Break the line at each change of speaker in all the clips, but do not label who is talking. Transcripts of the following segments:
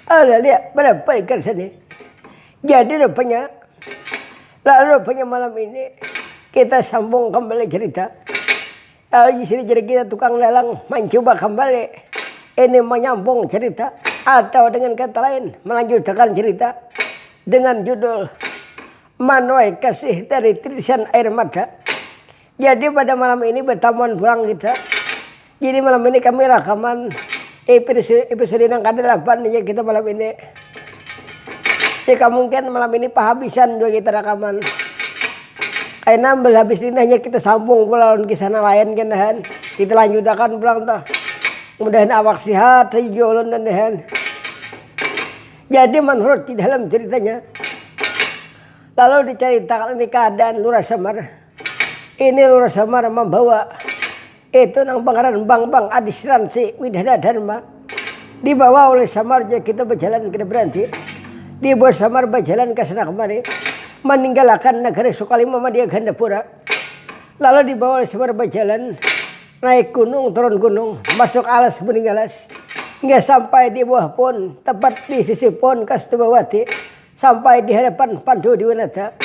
lihat berapa ikan sini. Jadi rupanya malam ini kita sambung kembali cerita. Di sini jadi kita tukang lelang mencoba kembali ini menyambung cerita atau dengan kata lain melanjutkan cerita dengan judul Manual Kasih dari Tulisan Air Mata. Jadi pada malam ini bertamuan pulang kita. Jadi malam ini kami rekaman episode yang ke-8 ya kita malam ini. Jika mungkin malam ini pahabisan juga kita rekaman. Karena habis ini hanya kita sambung pulang kisah lain kan. Kita lanjutkan pulang dah. Mudahan awak sehat jolon dan dehan. Jadi menurut di dalam ceritanya, lalu diceritakan ini keadaan Lurah Semar. Ini Lurah Semar membawa itu nang pangaran Bang Adisransi Widana Dharma. Dibawa oleh Semar kita berjalan ke Beranti. Di bawah Semar berjalan ke sana kemari. Meninggalkan negara Sukalima Madya Gandapura. Lalu dibawa oleh Semar berjalan naik gunung, turun gunung, masuk alas, bening alas. Nggak sampai di bawah pon, tepat di sisi pon Kastubawati, sampai di hadapan Pandu Diwanata.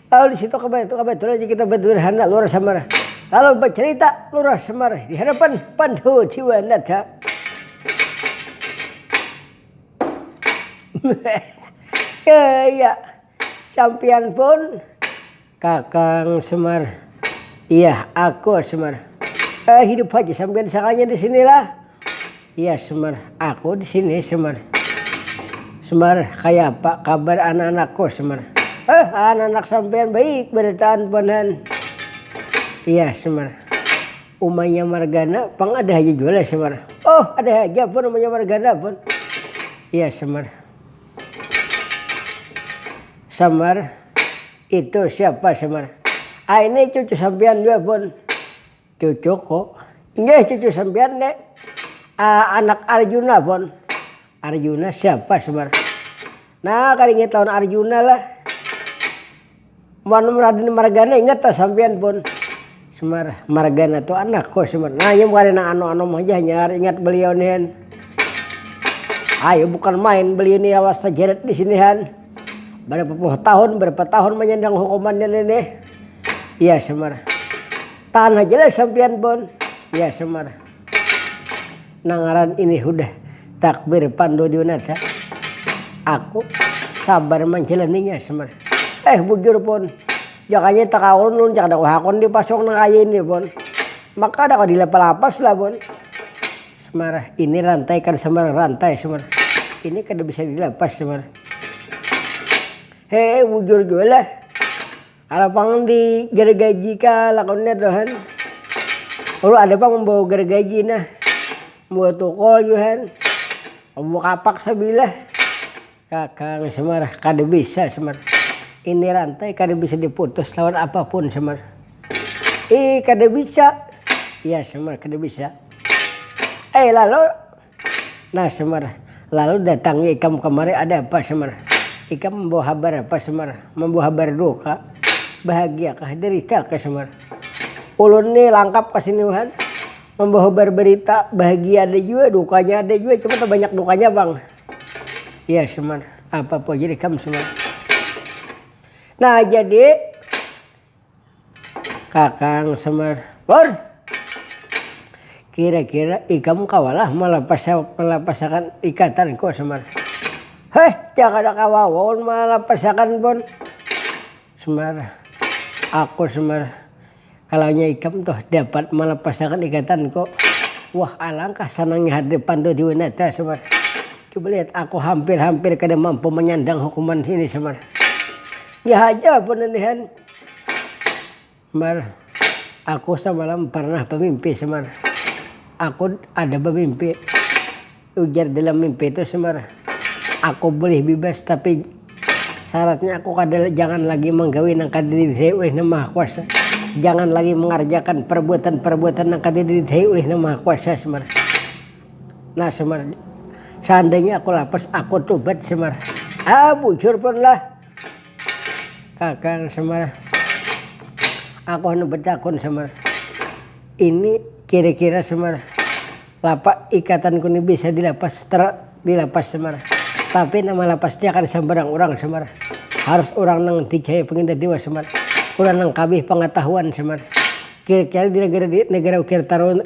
Lalu di situ kebetulan kita berdurhana Lurah Semar. Lalu bercerita Lurah Semar di hadapan Pandu Diwanata. Ya, sampian pun Kakang Semar. Iya, aku Semar. Hidup aja sampian sakalnya di sinilah. Iya Semar, aku di sini Semar. Semar, kayak apa kabar anak-anakku Semar? Anak-anak sampean baik bertahan ponan. Iya Semar. Umanya Margana, pang ada aja jualan Semar. Oh, ada aja pun umanya Margana pun. Iya Semar. Semar, itu siapa Semar? Ini cucu sampean juga pun. Cucu kok? Enggak cucu sampean dek. Anak Arjuna pun. Arjuna siapa Semar? Nah kali inget tahun Arjuna lah. Mana Raden Margana inget tak sampean pun. Semar, Margana tuh anak kok Semar. Nah yang bukan anu aja nyar ingat beliau nih. Ayo bukan main beliau ini awas tajeret di sini han. Berapa tahun menyandang hukumannya ini. Iya Semar. Tahan aja lah sampean pun. Iya Semar. Nangaran ini udah takbir Pandu Diwanata. Aku sabar menjalaninya Semar. Bujur pun. Jakanya tak kawan nun cak ada hakon dipasok nang kaya ini pun. Maka ada kau dilepas lah pun. Semar, ini rantai kan Semar rantai Semar. Ini kada bisa dilepas Semar. Bujur juga lah. Kalau pang di gergaji ka lakonnya tuhan. Lalu ada pang membawa gergaji nah. Membawa tukol yuhan. Membawa kapak sabilah. Kakang Semar, kada bisa Semar. Ini rantai kada bisa diputus lawan apapun Semar. Kada bisa. Iya Semar, kada bisa. Lalu. Nah Semar, lalu datangnya ikam kemari ada apa Semar? Ikam membawa kabar apa Semar? Membawa kabar duka. Bahagia kah derita kah Semar? Ulun nih langkap kesinihan. Membawa kabar berita bahagia ada juga, dukanya ada juga. Cuma banyak dukanya bang. Iya Semar, apa jadi kamu Semar? Nah jadi Kakang Semar, Bor, kira-kira ikam kawalah melepasakan ikatan kau Semar. Jangan ada kawawon melepasakan pun. Semar, aku Semar, kalau ikam tuh dapat melepasakan ikatan kok. Wah alangkah senangnya hadir Pandu Diwanata Semar. Coba lihat aku hampir kada mampu menyandang hukuman sini Semar. Ya aja pun inihan. Semar, aku semalam pernah bermimpi Semar. Aku ada bermimpi. Ujar dalam mimpi itu Semar. Aku boleh bebas tapi syaratnya aku jangan lagi menggawe nang kadiri oleh Maha Kuasa. Jangan lagi mengerjakan perbuatan nang kadiri oleh Maha Kuasa Semar. Nah Semar, seandainya aku lapas aku tobat Semar. Bujur pun lah. Kakang Semar, aku hendak bertakun Semar. Ini kira-kira Semar, lapak ikatanku ini bisa dilepas Semar. Tapi nama pasti akan sambarang orang semar. Harus orang nang dicaya penginta dewa semar. Orang nang kabih pengetahuan semar. Kira-kira di negara ukir taruh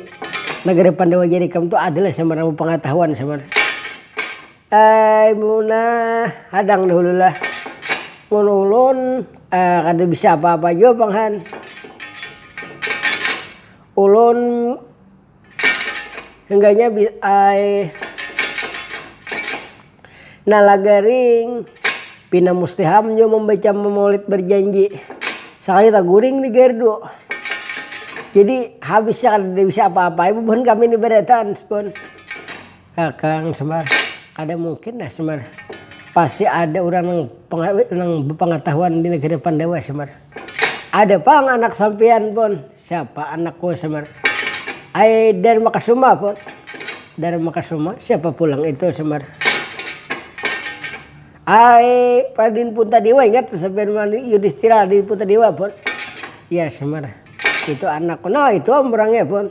negara Pandawa jadi kamu tuh adalah semar nama pengetahuan semar. Muna hadang dulu lah. Ulun kada bisa apa-apa jo panghan. Ulun hingganya nalagaring pinamustiham jo membaca maulid berjanji sekali tak guring di gerdo. Jadi habisnya kada bisa apa-apa. Ibu pun kami ini beretan pun. Kakang semar kada mungkin lah semar. Pasti ada orang yang berpengetahuan di negara Pandawa semar. Ada pang anak sampean pun. Siapa anakku semar? Dari Makasuma pun. Dari Makasuma siapa pulang itu semar? Pradin Puntadewa ingat sampean Yudhistira di Puntadewa pun. Ya semar. Itu anakku. Nah itu orangnya pun.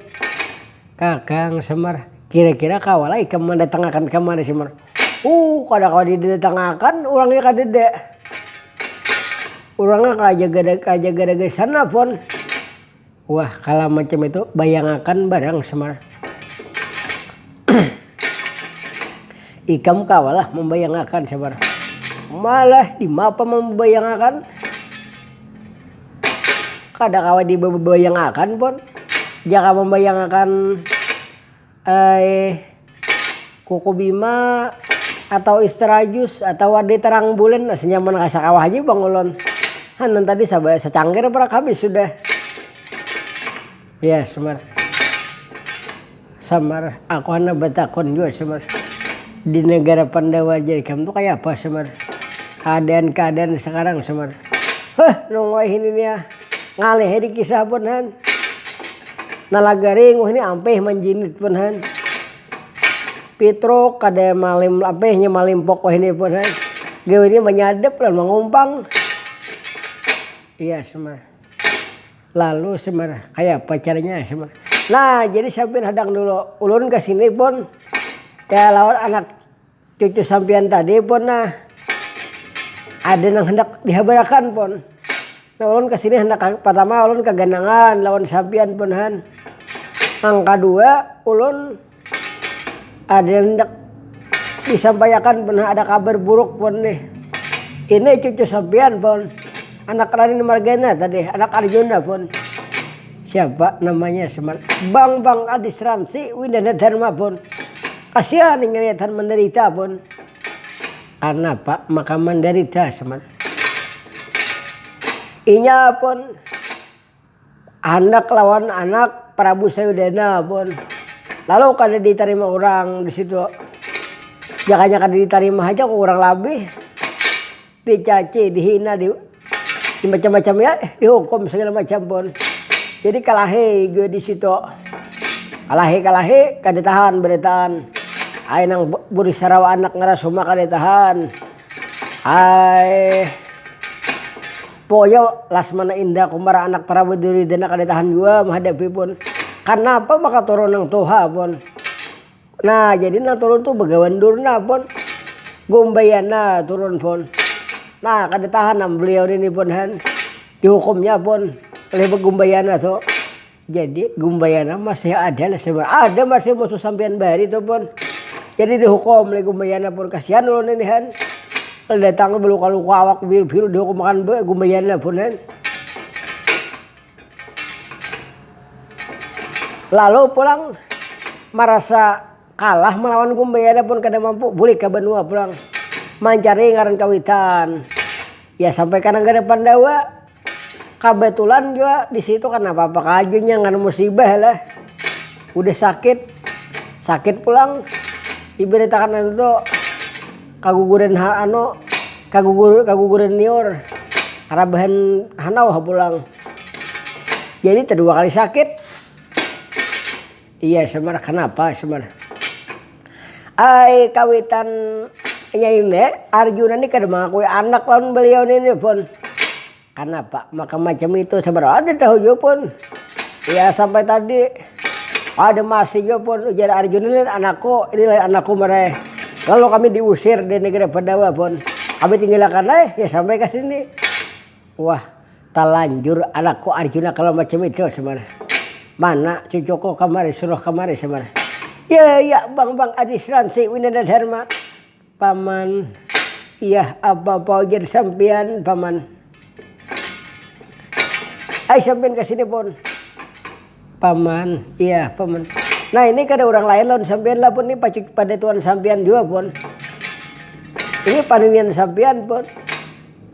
Kakang semar. Kira-kira kawalai kamu mendatangkan kemana semar? Kada didatangkan orangnya kada dek. Orangnya kajaga sana pun. Wah kalau macam itu bayangakan barang semar. Ikam kawalah membayangakan semar. Malah di mapa membayangakan. Kada kawa dibayangakan pun. Jaka membayangakan Kuku Bima atau Istrajus atau Wadi Terang Bulan senyaman kasa kawah aja Bang Ulun. Hanan tadi secangkir pernah habis sudah. Ya semar. Samar aku hana batakon juga semar. Di negara Pandawa jadi kamu tuh kayak apa semar? Keadaan sekarang semar. Nunggu ini nih ya. Ngalih di kisah pun han. Nalagaring ini ampeh manjinit pun han. Pitro kada malim apehnya malim pokok ini pun han. Gawe ini menyadap dan mengumpang. Iya semar. Lalu semar kayak apa caranya semar. Nah jadi sampean hadang dulu. Ulun ke sini pun ya lawan anak cucu sampean tadi pun nah ada yang hendak dihabarakan pun. Nah ulun ke sini hendak pertama ulun keganangan lawan sampean pun han. Yang kedua ulun ada yang hendak disampaikan pun ada kabar buruk pun nih. Ini cucu sampean pun. Anak Rani Margana tadi, anak Arjuna pun. Siapa namanya semar? Bang Adisransi Windana Dharma pun. Kasihan ngeliatan menderita pun. Karena Pak maka menderita semar. Inya pun anak lawan anak Prabu Sayudana pun. Lalu kada diterima orang di situ. Jakanya kada diterima aja kok orang lebih. Dicaci, dihina, macam-macam ya, dihukum segala macam pun. Jadi kalahi gue di situ. Kalahi kada tahan beretaan. Ay nang buri sarawa anak ngarasuma kada tahan. Ay pokoknya lasmana indah kumara anak Prabu Duryodana kada tahan juga menghadapi pun. Karena apa maka turun ng Tuha pun. Nah jadi nang turun tuh begawandur na pun. Gumbayana turun pun. Nah kada tahan ng beliau ini pun han. Dihukumnya pun oleh Gumbayana tuh. Jadi Gumbayana masih ada lah sebenarnya. Ada masih musuh sampean bari itu pun. Jadi dihukum oleh Gumbayana pun. Kasihan ulun ini han. Kalau datang beluka-luka awak biru-biru dihukum makan Gumbayana pun han. Lalu pulang merasa kalah melawan Gumbayana pun kada mampu. Boleh ke benua pulang. Mencari ngaran kawitan. Ya sampai kadang kada Pandawa. Kebetulan juga di situ kan apa-apa kajunya ngan musibah lah. Udah sakit pulang. Diberitakan itu kaguguran kaguguran nior. Arabahan hanau pulang. Jadi kedua kali sakit. Iya semar kenapa semar? Kawitan ini Arjuna ini kada mengakui anak lawan beliau ini pun. Kenapa? Maka macam itu sebenarnya ada tahu juga pun. Ya sampai tadi ada masih juga pun ujar Arjuna ini anakku mereka. Kalau kami diusir di negara Pandawa pun, kami tinggalkan ya sampai ke sini. Wah, talanjur anakku Arjuna kalau macam itu sebenarnya. Mana cucuku kamari suruh kamari sebenarnya. Ya bang Adisransi Winanda Dharma. Paman, iya apa jadi sampian paman. Ay sampian ke sini pun. Paman, iya paman. Nah ini kada orang lain lawan sampian lah pun ini pada tuan sampian juga pun. Ini paninian sampian pun.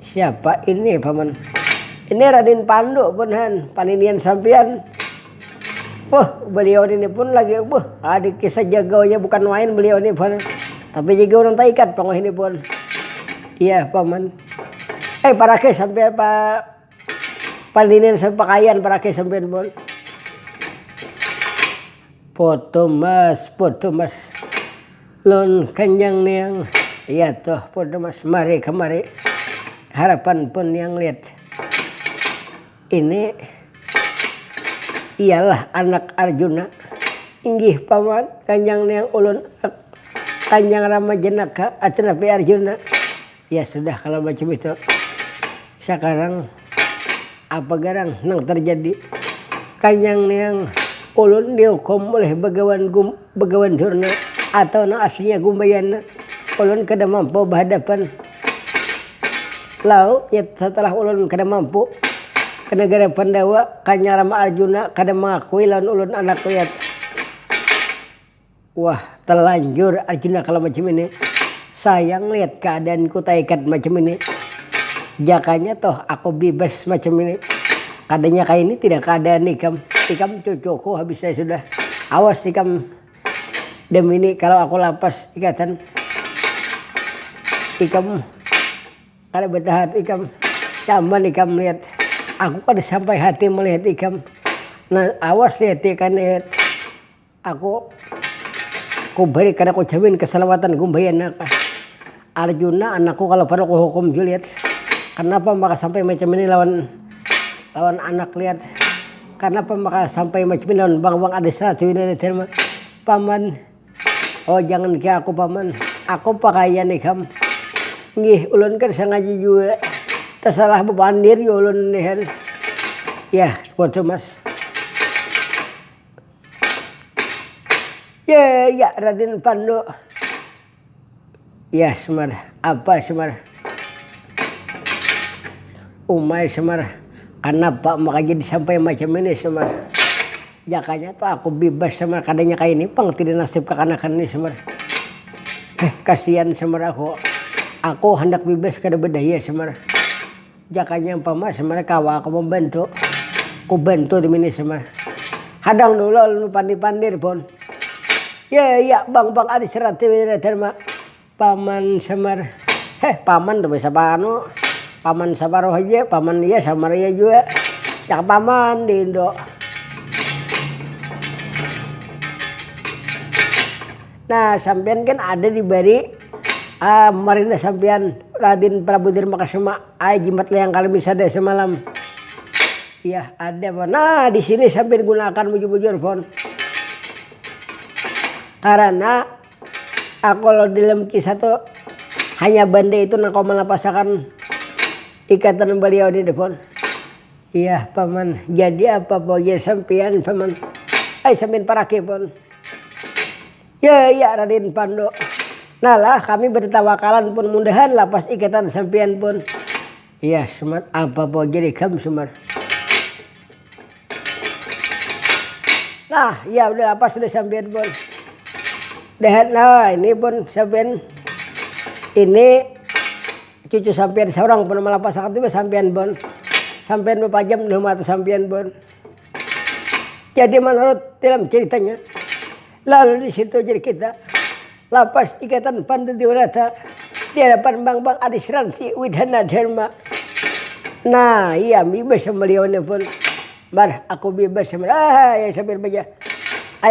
Siapa ini paman? Ini Raden Pandu pun han paninian sampian. Beliau ini pun lagi adik kisah jagaunya bukan main beliau ini pun. Tapi juga orang tak ikat pangoh ini pun. Iya paman. Para ke sampai paninian sampai pakaian para ke sampian pun. Foto mas, lon kanjang niang, iya toh foto mas, mari kemari, harapan pun yang lihat, ini ialah anak Arjuna, inggih paman, kanjang niang ulun, kanjang Rama Janaka, Atanapi Arjuna, ya sudah kalau macam itu, sekarang apa garang nang terjadi, kanjang niang ulun dihukum oleh Begawan Durna atau na aslinya Gumbayana. Ulun kada mampu berhadapan. Lalu setelah ulun kada mampu ke negara Pandawa, Kanjeng Rama Arjuna kada mengakui lawan ulun anak lihat. Wah terlanjur Arjuna kalau macam ini. Sayang lihat keadaanku taikat macam ini. Jakanya toh aku bebas macam ini. Kadanya kayak ini tidak keadaan ikam cucuku habis saya sudah. Awas ikam demi ini kalau aku lapas ikatan. Ikam kada bertahan ikam. Caman ikam lihat. Aku kada sampai hati melihat ikam. Nah awas lihat ikan lihat. Aku berikan aku jamin keselamatan Gumbayana. Arjuna anakku kalau perlu aku hukum Juliet. Kenapa maka sampai macam ini lawan anak lihat. Kenapa maka sampai macam ini lawan bang Adisransi Winanda Dharma. Paman, oh jangan ke aku paman. Aku pakaian ikam. Nggih, ulun kan sengaja juga. Tersalah bebandir ya ulun nihan. Ya, foto mas. Ya Raden Pandu. Ya Semar, apa Semar? Umay Semar. Kenapa maka jadi sampai macam ini Semar? Jakanya tuh aku bebas Semar. Kadanya kayak ini pang tidak nasib kekanakan ini Semar. Kasihan Semar aku. Aku hendak bebas kada berdaya Semar. Jakanya paman Semar kawa aku membantu. Aku bantu di sini Semar. Hadang dulu lu pandir pun. Ya bang Adisransi Winanda Dharma. Paman Semar. Paman tuh bisa panu. Paman Sabaroh aja, paman iya Samaria juga. Cak paman di Indo. Nah, sampean kan ada di bari Marina sampean Raden Prabu Dirma Kasuma jimat yang kali bisa deh semalam. Iya, ada pon. Nah, di sini sampean gunakan bujur-bujur pon. Karena aku kalau dalam kisah tuh hanya bande itu nak kau melapasakan ikatan beliau di depan. Iya paman. Jadi apa pokoknya sampian paman. Sampian parake pun. Ya Raden Pandu. Nah lah kami bertawakalan pun mudahan lapas ikatan sampian pun. Iya Semar. Apa pokoknya ikam Semar. Nah ya udah lapas sudah sampian pun. Nah ini pun sampian. Ini cucu sampean seorang pun malapasakan itu sampean bon. Sampean berpajam di mata sampean bon. Jadi menurut dalam ceritanya, lalu di situ jadi kita lapas ikatan Pandu Diwanata di hadapan bang Adisransi Winanda Dharma. Nah iya bebas sama beliau ini pun. Mar aku bebas sama yang sampean baca.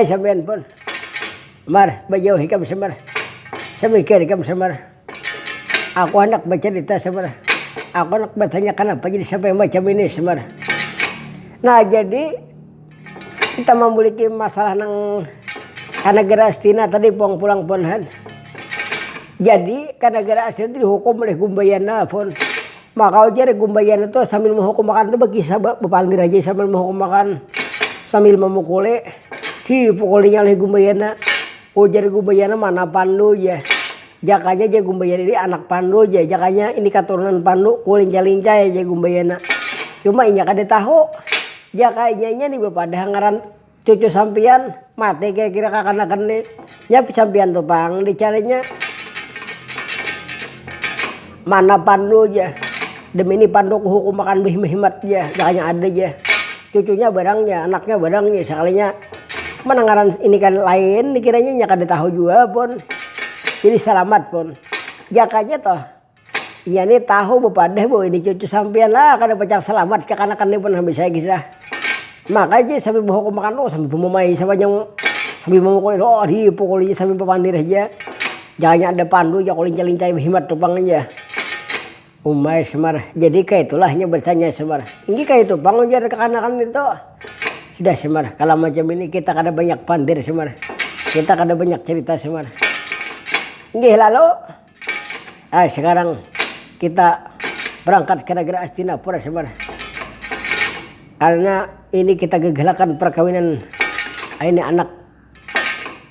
Sampean pun. Mar bajau hikam semar. Semikir hikam semar. Aku hendak bercerita Semar. Aku hendak bertanya kenapa jadi sampai macam ini Semar. Nah jadi kita memiliki masalah nang negara Astina tadi pulang punhan. Jadi karena gara asli itu dihukum oleh Gumbayana pun. Maka aja Gumbayana itu sambil menghukum makan itu bagi bepandir aja sambil menghukum makan sambil memukuli dipukulinya oleh Gumbayana. Ujar Gumbayana mana Pandu ya. Jakanya aja Gumbayana ini anak Pandu aja. Jakanya ini keturunan Pandu kulincah-lincah aja Gumbayana. Cuma inya kada tahu. Jakanya nih bapak ngaran cucu sampian mati kira-kira kakanakan nih. Nyapi sampian tuh pang dicarinya. Mana Pandu aja. Demi ini Pandu hukum makan behimat aja. Jakanya ada aja. Cucunya barangnya, anaknya barangnya sekalinya. Menangaran ini kan lain dikiranya nya kada tahu juga pun. Jadi selamat pun. Jakanya toh. Iya nih tahu bepadah bu ini cucu sampian lah kada pecah selamat kekanakan ini pun habis saya kisah. Makanya sambil bawa makan oh sambil pemumai sama yang sambil memukul oh dipukulinya sambil pemandir aja. Jakanya ada Pandu ya lincah-lincah behimat tupang aja. Umay Semar. Jadi kayak itulahnya bertanya Semar. Ini kayak itu pangujar kekanakan itu. Sudah Semar, kalau macam ini kita kada banyak pandir Semar. Kita kada banyak cerita Semar. Nggih lalu. Sekarang kita berangkat ke negara Astinapura Semar. Karena ini kita gegalakan perkawinan ini anak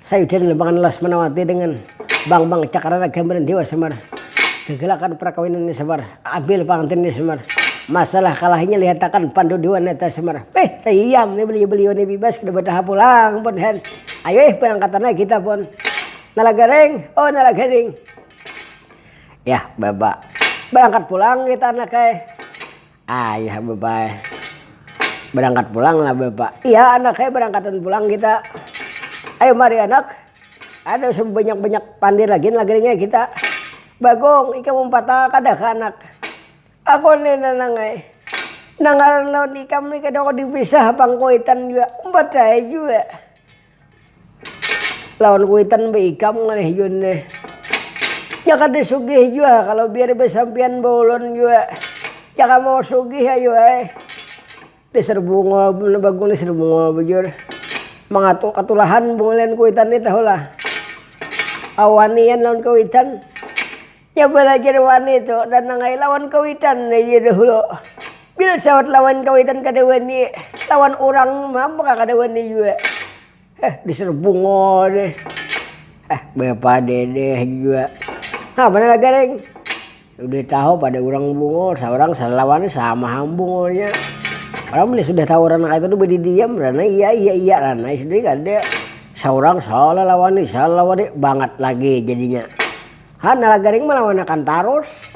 Sayudan Lembangan Lasmanawati dengan Bang Cakrana Gambaran Dewa Semar. Gegalakan perkawinan ini Semar. Ambil pengantin ini Semar. Masalah kalahnya lihatakan Pandu Dewa Neta Semar. Sayam nih beliau nih bebas kita betah pulang pun hen. Ayo berangkatannya kita pun. Nalagaring, oh nalagaring. Ya bapak. Berangkat pulang kita anaknya. Ya bapak. Berangkat pulang lah bapak. Iya anaknya berangkatan pulang kita. Ayo mari anak. Ada sebanyak-banyak pandir lagi nalagaringnya kita. Bagong ika mumpata kada ke anak. Ako nih nanangay. Nangaran lawan ikam nih kada ako dipisah pangkuitan juga. Umpat tayo juga. Lawan kuitan ba ikam nga nih yun nih. Ya kada sugih juga kalau biar besampian bolon juga. Jaka mau sugih ayo ay. Diserbungo na bagong diserbungo bujur. Mga katulahan bungulan kuitan nih tahulah. Awanian lawan kuitan. Ya belajar wani itu dan nangai lawan kawitan aja dahulu. Bila sawat lawan kawitan kada wani, lawan orang maka kada wani juga. Diserbungo deh. Bapak dede juga. Mana lagi reng? Udah tahu pada orang bungo, seorang lawannya sama hambungonya. Orang ini sudah tahu orang itu tuh berdiam, rana iya rana sudah kada. Seorang salah lawannya banget lagi jadinya. Nalagaring melawanakan tarus.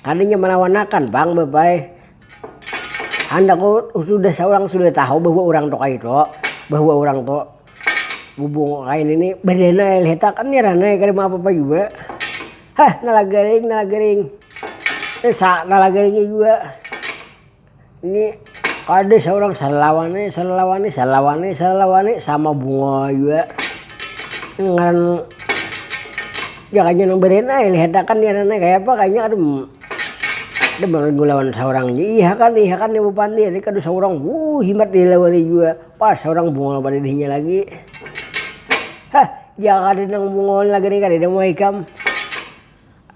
Kadinya melawanakan bang bapak. Anda kok sudah tahu bahwa orang tok itu, bahwa orang tok bubung kain ini bedena leheta kan ya rana kada apa juga. Nalagaring. Nalagaringnya juga. Ini ada seorang salawani sama bunga juga. Ngaran jakanya nang berena lihatakan ya rana kayak apa kayaknya ada banget gulawan seorang iya kan ibu pandi ini kan seorang himat dilawan juga pas seorang bunga pada dirinya lagi jangan ada nang bunga lagi nih kan ada mau ikam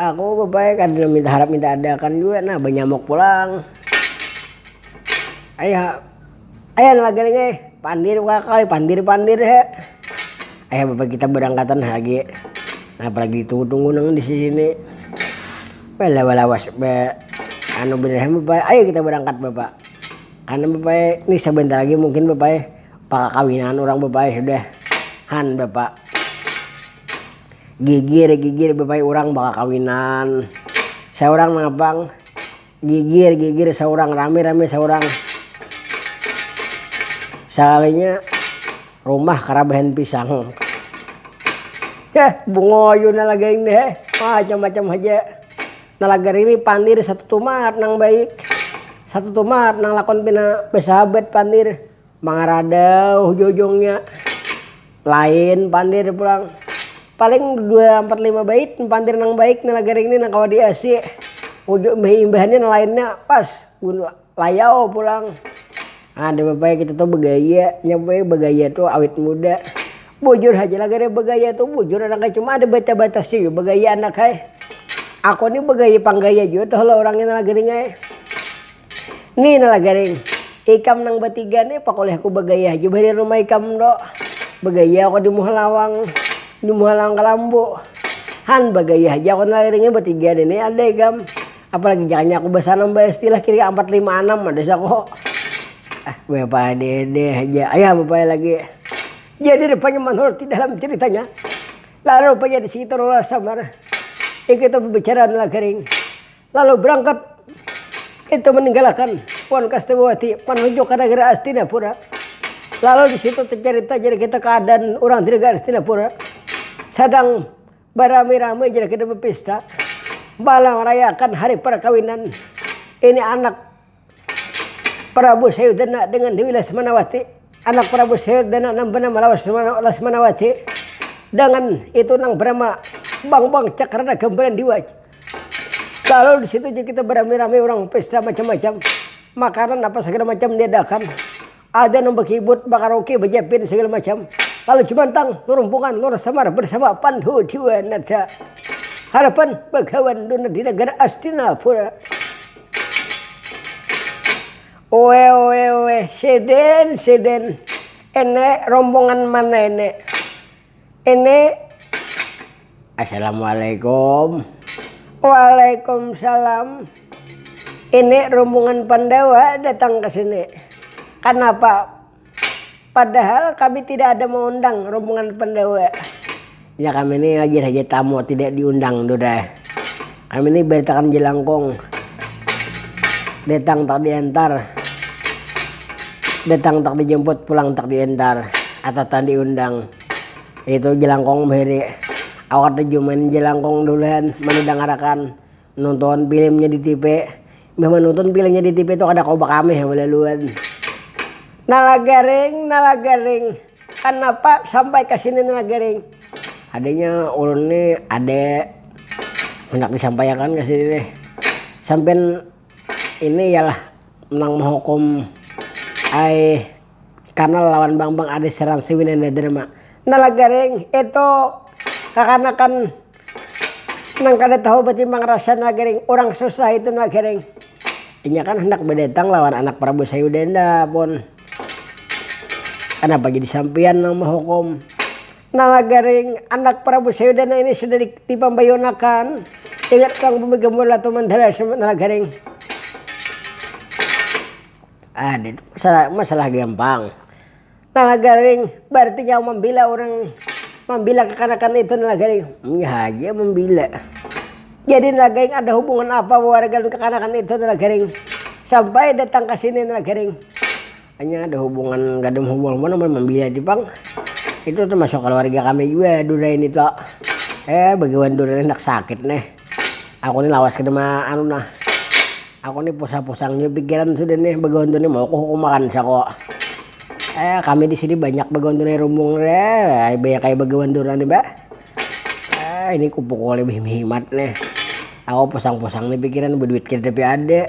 aku bapak kan minta adakan juga nah banyamok pulang ayah lagi nih pandir kali pandir ayah bapak kita berangkatan lagi. Nah, apalagi ditunggu-tunggu nang di sini. Lawas anu bener bapak. Ayo kita berangkat bapak. Karena bapak ini sebentar lagi mungkin bapak kawinan orang bapak sudah bapak. Gigir bapak orang bakal kawinan. Seorang ngabang gigir seorang rame seorang. Sekalinya rumah karabahan pisang. Bungo yun nalagaring deh. Macam-macam aja. Nalagaring ini pandir satu tumat nang baik. Satu tumat nang lakon pina besahabat pandir. Mangaradaw jojongnya. Lain pandir pulang. Paling 2, 4, 5 bait pandir nang baik nalagaring ini nang kawadi asi. Ujung imbahannya lainnya pas. Layau pulang. Ada bapak kita tuh begaya. Nyampe begaya tuh awet muda. Bujur aja lah gara begaya tuh bujur anak cuma ada batas sih begaya anak aku nih begaya panggaya juga tuh lah orangnya nala garing nih nala garing ikam nang batiga nih pakoleh aku begaya aja dari rumah ikam do begaya aku di muhalang Kalambo han begaya aja aku nala garingnya batiga nih ada ikam apalagi jangannya aku bahasa nambah istilah kiri 456 ada sako bapak dede aja ayah bapak lagi. Jadi depannya Manhorti dalam ceritanya. Lalu rupanya di situ Rola Samar. Kita berbicara nala garing. Lalu berangkat. Itu meninggalkan Puan Kastewati menuju ke negara Astinapura. Lalu di situ tercerita jadi kita keadaan orang di negara Astinapura. Sedang beramai-ramai jadi kita berpesta. Bala merayakan hari perkawinan. Ini anak Prabu Sayudana dengan Dewi Lasmanawati. Anak Prabu Sayudana nang bernama Lasmanawati dengan itu nang bernama Bang Cakrana Gembaran Diwaj. Lalu di situ kita beramai-ramai orang pesta macam-macam makanan apa segala macam diadakan. Ada nang berkibut bakaroke bejapin segala macam. Lalu Jumantang nurumpungan Nur Samar bersama Pandu Diwanata harapan bagawan duna di negara Astinapura. Owe, seden. Ini rombongan mana ini? Ini Assalamualaikum. Waalaikumsalam. Ini rombongan Pandawa datang ke sini. Kenapa? Padahal kami tidak ada mengundang rombongan Pandawa. Ya kami ini aja tamu tidak diundang sudah. Kami ini beritakan jelangkung. Datang tak diantar. Datang tak dijemput, pulang tak diantar, atau tak diundang. Itu jelangkong beri. Awak terjuman jelangkong duluan, menudangarakan nonton filmnya di TV. Memang nonton filmnya di TV itu ada kobak kami yang belaluan. Nala garing. Kenapa sampai ke sini nala garing? Adanya ulun nih ada hendak disampaikan ke sini nih. Sampai ini ialah menang menghukum karena lawan bang ada serang siwin dan derma. Nala garing itu kakanakan nang kada tahu betimbang rasa nala garing orang susah itu nala garing. Inya kan hendak berdatang lawan anak Prabu Sayudana pun. Kenapa jadi sampian nang menghukum? Nala garing anak Prabu Sayudana ini sudah dipambayonakan. Ingat kang pemegang bola atau mandala nala garing. Masalah gampang. Nala garing berarti jauh membela kekanakan itu nala garing. Ya aja membela. Jadi nala garing ada hubungan apa warga kekanakan itu nala garing sampai datang ke sini nala garing. Hanya ada hubungan gak ada hubungan mana membela di bang. Itu termasuk keluarga kami juga dura ini toh. Bagaimana dura enak sakit nih. Aku ini lawas ke demah anu nah. Aku nih pusang-pusangnya pikiran sudah nih begonto nih mau aku makan sako. Kami di sini banyak begonto nih rumbung banyak kayak begonto nih mbak. Ini kupukul lebih hemat nih. Aku pusang-pusang nih pikiran berduit kita tapi ada.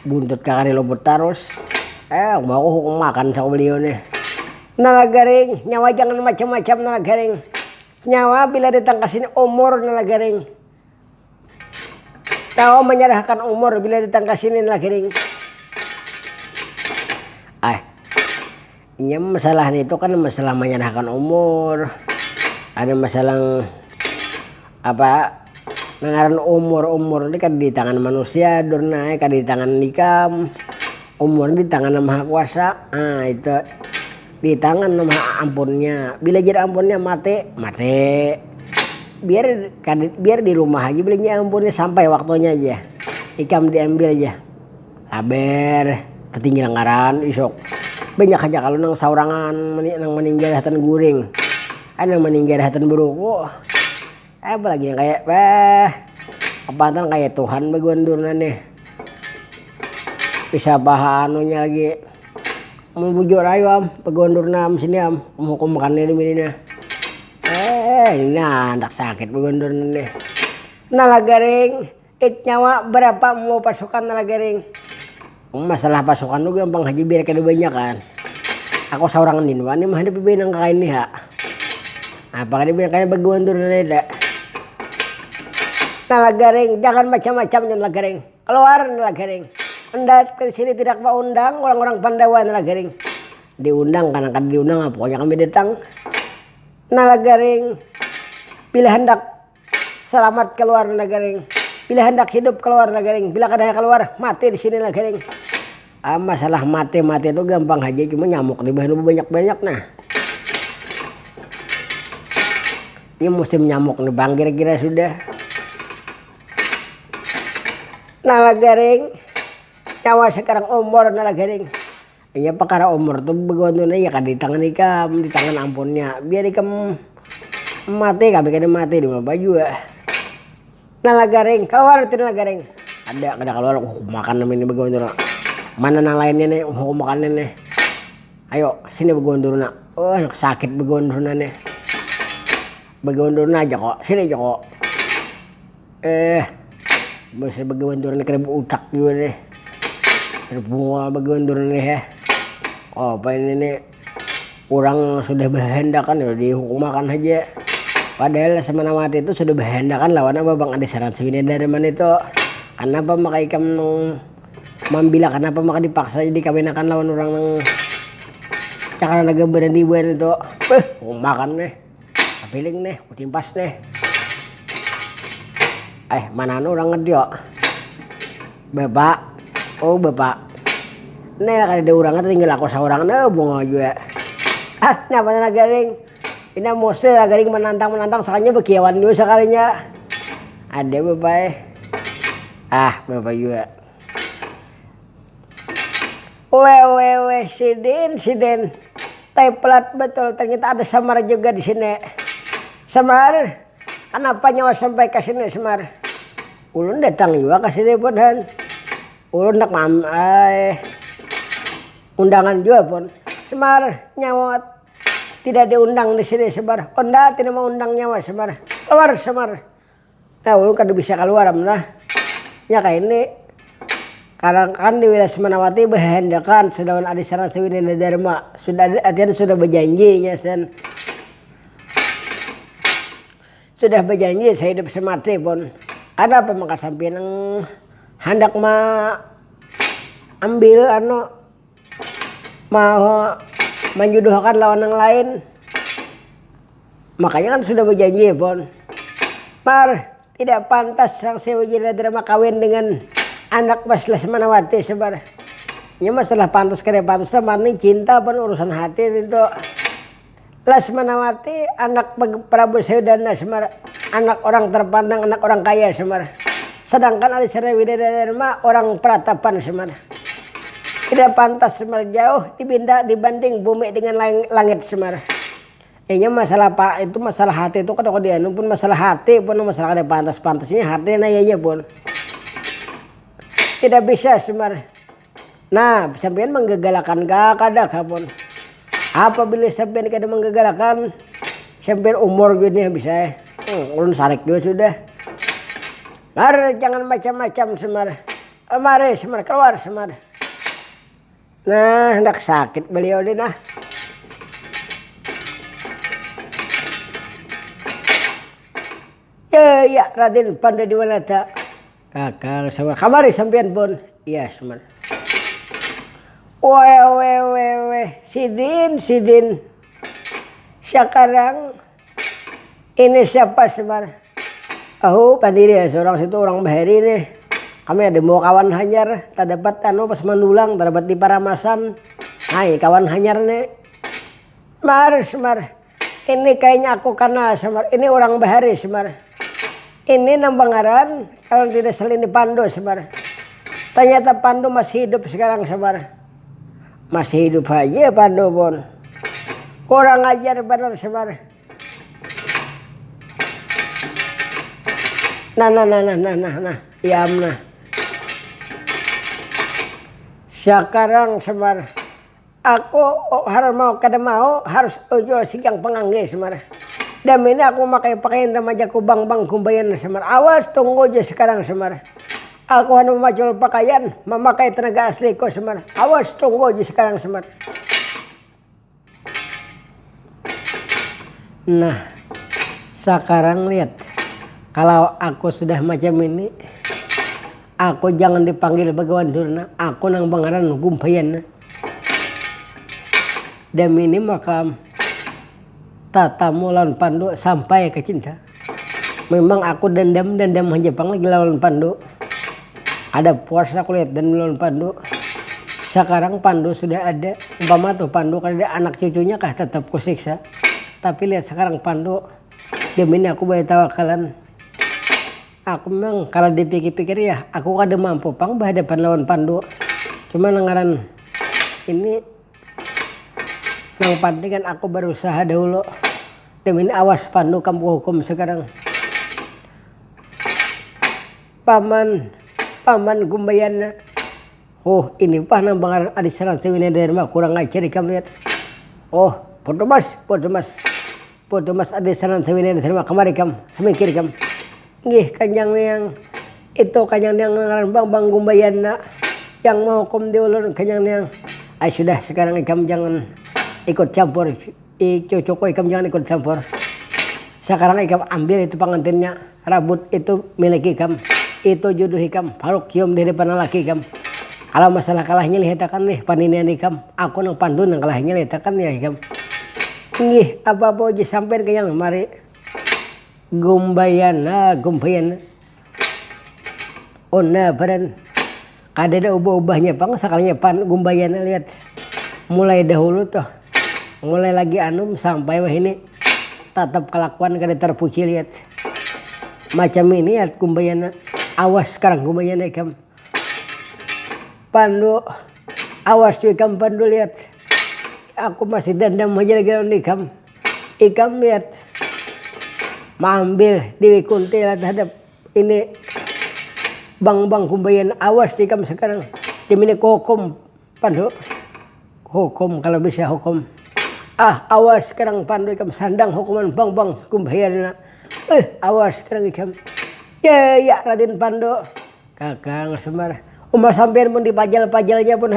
Buntut kakak lobot terus. Mau aku makan sako beliau nih. Nala garing nyawa jangan macam-macam nala garing. Nyawa bila datang ke sini umur nala garing. Tahu menyerahkan umur bila datang ke sini nala garing. Ini masalah itu kan masalah menyerahkan umur. Ada masalah apa? Nangaran umur ini kan di tangan manusia, durna kan di tangan nikam. Umur di tangan Maha Kuasa. Itu di tangan Maha ampunnya. Bila jadi ampunnya mati. Biar di rumah aja belinya ampunnya sampai waktunya aja. Ikam diambil aja. Haber tertinggal ngaran isok. Banyak aja kalau nang saurangan nang meninggal hatan guring. Ada meninggal hatan beruku. Apalagi yang kayak apaan kayak Tuhan bagondurna nih. Bisa bahanunya lagi. Mau bujur ayo am, pegondurna am sini am, hukum makannya di sini. Ini anak sakit pegondurna nih. Nala garing, nyawa berapa mau pasukan nala garing? Masalah pasukan lu gampang haji biar kada banyak kan. Aku seorang ninwa nih mah ada pibinang kakain nih ha. Apa kada biar kaya baguan turun ada. Nah lagaring jangan macam-macam jangan lagaring. Keluar lagaring. Anda ke sini tidak mau undang orang-orang Pandawa lagaring. Diundang karena kan diundang apa pokoknya kami datang. Nah lagaring bila hendak selamat keluar lagaring. Bila hendak hidup keluar lagaring. Bila kada keluar mati di sini lagaring. Masalah mati itu gampang aja cuma nyamuk di bahan banyak-banyak nah. Ini musim nyamuk nih bang kira-kira sudah. Nah lagaring nyawa sekarang umur nah lagaring. Iya perkara umur tuh begontona ya kan di tangan ikam, di tangan ampunnya. Biar ikam mati kami kada mati di baju ya. Nah lagaring keluar tidak lagaring. Ada keluar makan ini begontona. Mana nang lainnya nih mau makan nih. Ayo sini begondorna. Oh sakit begondorna nih. Begondorna aja kok. Sini aja kok. Bisa begondorna kena utak juga nih. Serbuah begondorna nih ya. Oh apa ini nih. Orang sudah berhendakan ya dihukum makan aja. Padahal semana mati itu sudah berhendakan lawan apa bang ada saran sini dari mana itu. Kenapa makai kamu Mambila kenapa maka dipaksa jadi kawinakan lawan orang yang cakar naga berani buan itu makan nih kapiling nih kutimpas nih mana orang ngedio bapak oh bapak nih kada ada orang tinggal aku seorang nih bunga juga kenapa nagaring ini musuh nagaring menantang sakanya bekiawan juga sekalinya ada bapak bapak juga Wewe sidin pelat betul ternyata ada Semar juga di sini. Semar, kenapa nyawa sampai ke sini Semar? Ulun datang juga ke sini pun dan ulun nak undangan juga pun. Semar nyawa tidak diundang di sini Semar. Onda tidak mau undang nyawa Semar. Keluar Semar. Nah ulun kada bisa keluar nah. Ya kayak ini. Karena kan di wilayah Semanawati berhendakan sedawan Adi Saraswati Winda Dharma sudah berjanji ya sen. Sudah berjanji saya hidup semati pun. Ada apa maka sampai nang hendak ambil mau menjodohkan lawan yang lain. Makanya kan sudah berjanji pun. Tidak pantas sang Sewu Winda Dharma kawin dengan anak Baslah Semanawati Semar. Ini masalah pantas kada pantas maning cinta pun urusan hati itu. Lasmanawati anak Prabu Sewdana Semar, anak orang terpandang, anak orang kaya Semar. Sedangkan Adi Saraswati Widadharma orang peratapan Semar. Tidak pantas Semar jauh dibanding bumi dengan langit Semar. Ini masalah pak itu masalah hati itu kada kodian pun masalah hati pun masalah kada pantasnya hati nayanya pun. Tidak bisa Semar. Nah, sampean menggagalakan kada kapun. Apabila sampean kada menggagalakan, sampean umur gini bisa. Ulun sarik juga sudah. Jangan macam-macam Semar. Mari Semar keluar Semar. Nah, hendak sakit beliau ini nah. Ya Raden Pandadiwanata. Kakak Semar, kamari sampean pun. Iya Semar. Sidin. Sekarang ini siapa Semar? Pandiri ya seorang situ orang bahari nih. Kami ada mau kawan hanyar, tak dapat pas mandulang, tak dapat di Paramasan. Hai kawan hanyar nih. Semar. Ini kayaknya aku kenal Semar. Ini orang bahari Semar. Ini Nambangaran kalau tidak selain di Pandu Semar. Ternyata Pandu masih hidup sekarang Semar. Masih hidup aja Pandu pun. Kurang ajar benar Semar. Nah. Iamna. Sekarang Semar. Aku kada mau harus ujul sigang pengangge Semar. Dan ini aku pakai pakaian remaja ku bang kumbayan Semar. Awas tunggu aja sekarang Semar. Aku anu macul pakaian, memakai tenaga asli ko Semar. Awas tunggu aja sekarang Semar. Nah, sekarang lihat. Kalau aku sudah macam ini, aku jangan dipanggil Bagawan Durna. Aku nang bangaran Gumpayan. Demi ini maka tatamu lawan Pandu sampai ke cinta. Memang aku dendam Jepang lagi lawan Pandu. Ada puasa aku lihat dan lawan Pandu. Sekarang Pandu sudah ada. Umpama tuh Pandu kalau ada anak cucunya kah tetap kusiksa. Tapi lihat sekarang Pandu. Demi ini aku bayar tawakalan. Aku memang kalau dipikir-pikir ya aku kada mampu pang berhadapan lawan Pandu. Cuma nangaran ini nang Pandi kan aku berusaha dahulu. Demi ini awas Pandu kamu hukum sekarang. Paman Gumbayana. Oh ini pak nang bangaran Adis Saranti Winedharma kurang ajar kamu lihat. Oh podo mas Adis Saranti Winedharma kemari kam semikir kam. Nggih kanjang yang itu kanjang yang ngaran Bang Gumbayana yang mau hukum diulun kanjang yang. Sudah sekarang ikam jangan ikut campur. Cocok ikam jangan ikut campur. Sekarang ikam ambil itu pengantinnya. Rambut itu milik ikam. Itu jodoh ikam. Faruk cium di depan laki ikam. Kalau masalah kalahnya lihatakan nih paninian ikam. Aku nang Pandu nang kalahnya lihatakan ya ikam. Nggih apa-apa aja sampai ke yang mari. Gumbayana. Ona beran. Kada ada ubah-ubahnya pang sekalinya Gumbayana lihat. Mulai dahulu tuh. Mulai lagi anum sampai wah ini. Tetap kelakuan kada terpuji lihat. Macam ini lihat Gumbayana. Awas sekarang Gumbayana ikam. Pandu. Awas ikam Pandu lihat. Aku masih dendam aja lagi lawan ikam. Ikam lihat. Mambil Dewi Kunti terhadap ini. Bang Gumbayana. Awas ikam sekarang. Dimini hukum Pandu. Hukum kalau bisa hukum. Awas sekarang Pandu ikam sandang hukuman Bang Gumbayana. Awas sekarang ikam. Ya Raden Pandu. Kakang Semar. Umar sampean pun dipajal-pajalnya pun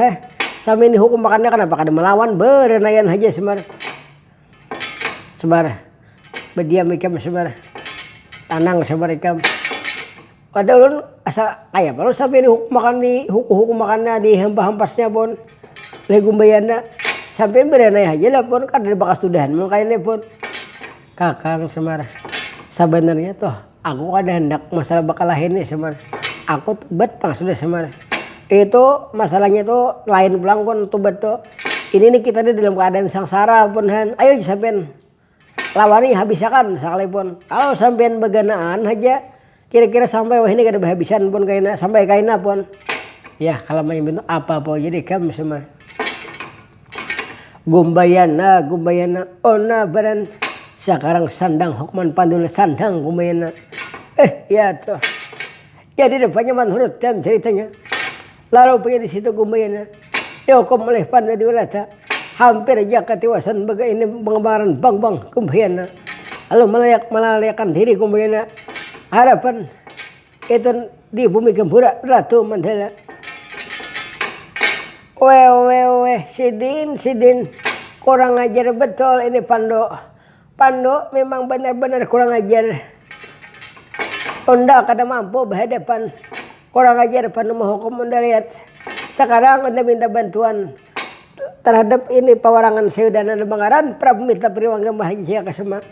sampai ini hukum makannya kenapa kada melawan berenayan aja Semar. Berdiam ikam Semar. Tanang Semar ikam. Pada ulun asa kayak kalau sampai ini hukum makannya di hampas-hampasnya pun. Le Gumbayana. Sampai berenai aja lah pun kada bakas sudahan makanya pun. Kakang Semar. Sebenarnya tuh aku kada hendak masalah bakal lahirnya Semar. Aku tubat pang sudah Semar. Itu masalahnya tuh lain pulang pun tubat tuh. Ini nih kita di dalam keadaan sangsara pun ayo sampean lawani habisakan sekalipun. Kalau sampean beganaan aja kira-kira sampai wah ini kada habisan pun kaina sampai kaina pun. Ya kalau main bentuk apa-apa jadi kamu Semar. Gumbayana ona baran sekarang sandang hukuman Pandu sandang Gumbayana. Ya tuh. Jadi depannya menurut dalam ceritanya. Lalu pergi di situ Gumbayana. Dihukum oleh Pandu Diwilata. Hampir aja ketiwasan bagai ini pengembangan Bang Gumbayana. Lalu melayakan diri Gumbayana. Harapan itu di bumi Gempura Ratu Mandala. Weh Sidin kurang ajar betul ini Pandu memang benar-benar kurang ajar. Unda kada mampu berhadapan kurang ajar Pandu menghukum Unda lihat. Sekarang Unda minta bantuan terhadap ini pewarangan Seudana Bangaran Prabu minta Priwangga Maharaja Kasema.